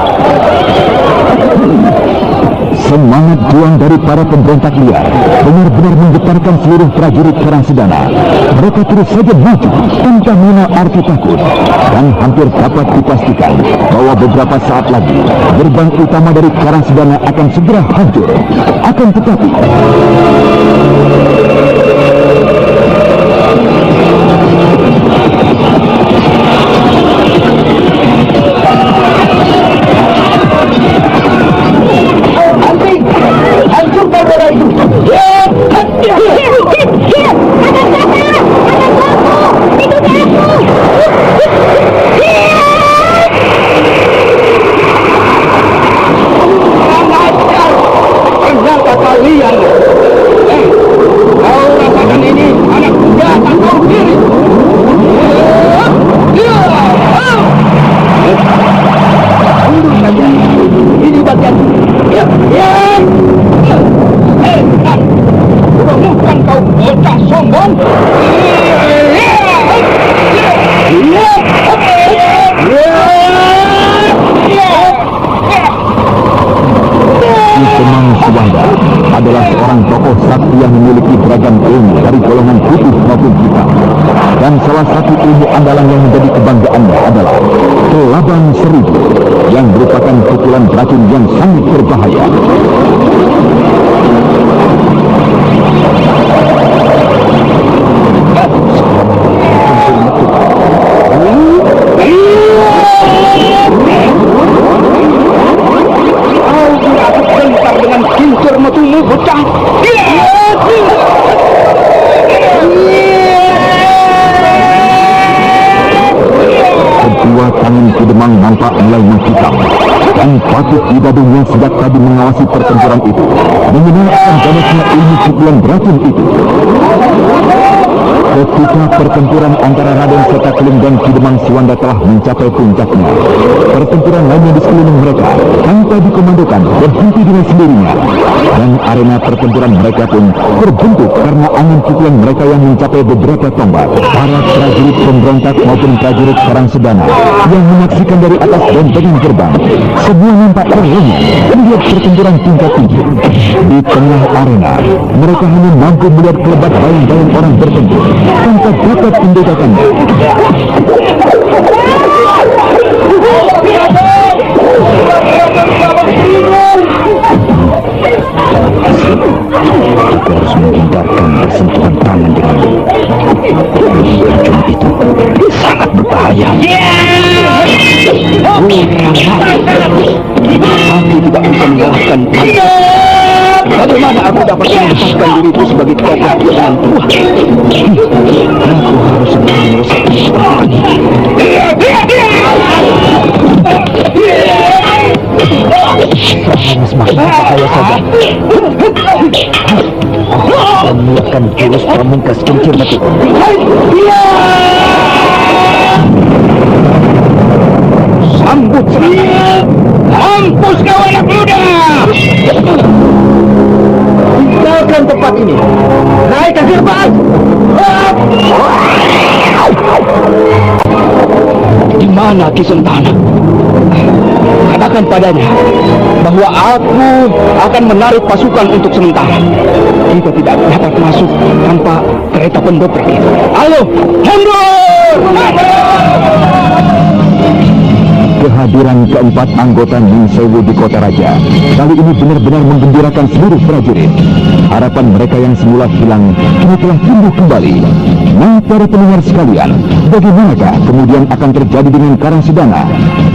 Semangat juang dari para pemberontak liar benar-benar menggetarkan seluruh prajurit Karangsedana. Mereka terus saja maju tanpa mengenal arti takut, dan hampir dapat dipastikan bahwa beberapa saat lagi gerbang utama dari Karangsedana akan segera hancur. Akan tetapi adalah seorang tokoh sakti yang memiliki beragam ilmu dari golongan putih maupun hitam. Dan salah satu ilmu andalan yang menjadi kebanggaannya adalah Kelabang Seribu, yang merupakan pukulan racun yang sangat berbahaya. Kedua tangan Kidemang nampak mulai menghitam, dan Patih Widadung yang sejak tadi mengawasi pertempuran itu mengenal akan ganasnya ilmu pukulan beracun itu. Ketika pertempuran antara Raden Setakling dan Kidemang Siwanda telah mencapai puncaknya, pertempuran lainnya di sekeliling mereka tanpa dikomandokan berhenti dengan sendirinya, dan arena pertempuran mereka pun terbentuk karena angin pukulan mereka yang mencapai beberapa tombak. Para prajurit pemberontak maupun prajurit Karangsedana yang menyaksikan dari atas bentengan gerbang semua nampak terlena melihat pertempuran tingkat tinggi. Di tengah arena mereka hanya mampu melihat kelebat bayang-bayang orang bertempur tanpa dapat membedakannya. Kita harus menghindarkan bersentuhan tangan dengan racun itu. Sangat berbahaya. Aku tidak bisa mengalahkan dia. Bagaimana aku dapat melepaskan diriku sebagai tokoh dengan Tuhan? Aku harus segera menyelesaikan pertempuran ini. Semakin berbahaya saja. Aku akan mengeluarkan jurus pamungkas kincir mati. Sambut serangan. Mampus kau anak muda! Tinggalkan tempat ini. Naik ke gerbang. Di mana Kisentana? Katakan padanya bahwa aku akan menarik pasukan untuk sementara. Kita tidak dapat masuk tanpa kereta pendobrak itu. Halo, mundur! Kehadiran keempat anggota Ning Sewu di Kota Raja kali ini benar-benar menggembirakan seluruh prajurit. Harapan mereka yang semula hilang kini telah tumbuh kembali. Nah, para pendengar sekalian, bagaimanakah kemudian akan terjadi dengan Karangsedana?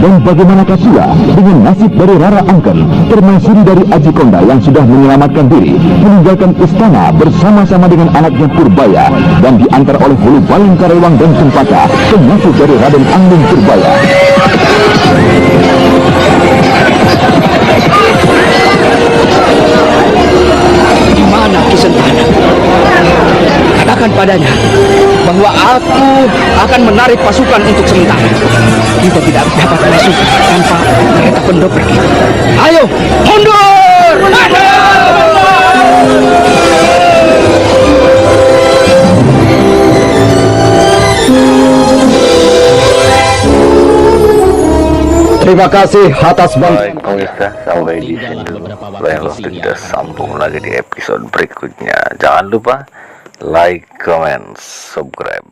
Dan bagaimanakah pula dengan nasib dari Rara Angken, termasuk dari Aji Konda yang sudah menyelamatkan diri, meninggalkan istana bersama-sama dengan anaknya Purbaya dan diantar oleh Hulu Balang Karewang dan Cempaka, termasuk dari Raden Angling Purbaya. Di mana Kisentana? Katakan padanya bahwa aku akan menarik pasukan untuk sementara. Kita tidak dapat masuk tanpa kereta pendoprak. Ayo, mundur! Terima kasih atas Baik pemirsa, sampai di sini dulu. Lain waktu kita sambung lagi di episode berikutnya. Jangan lupa like, comment, subscribe.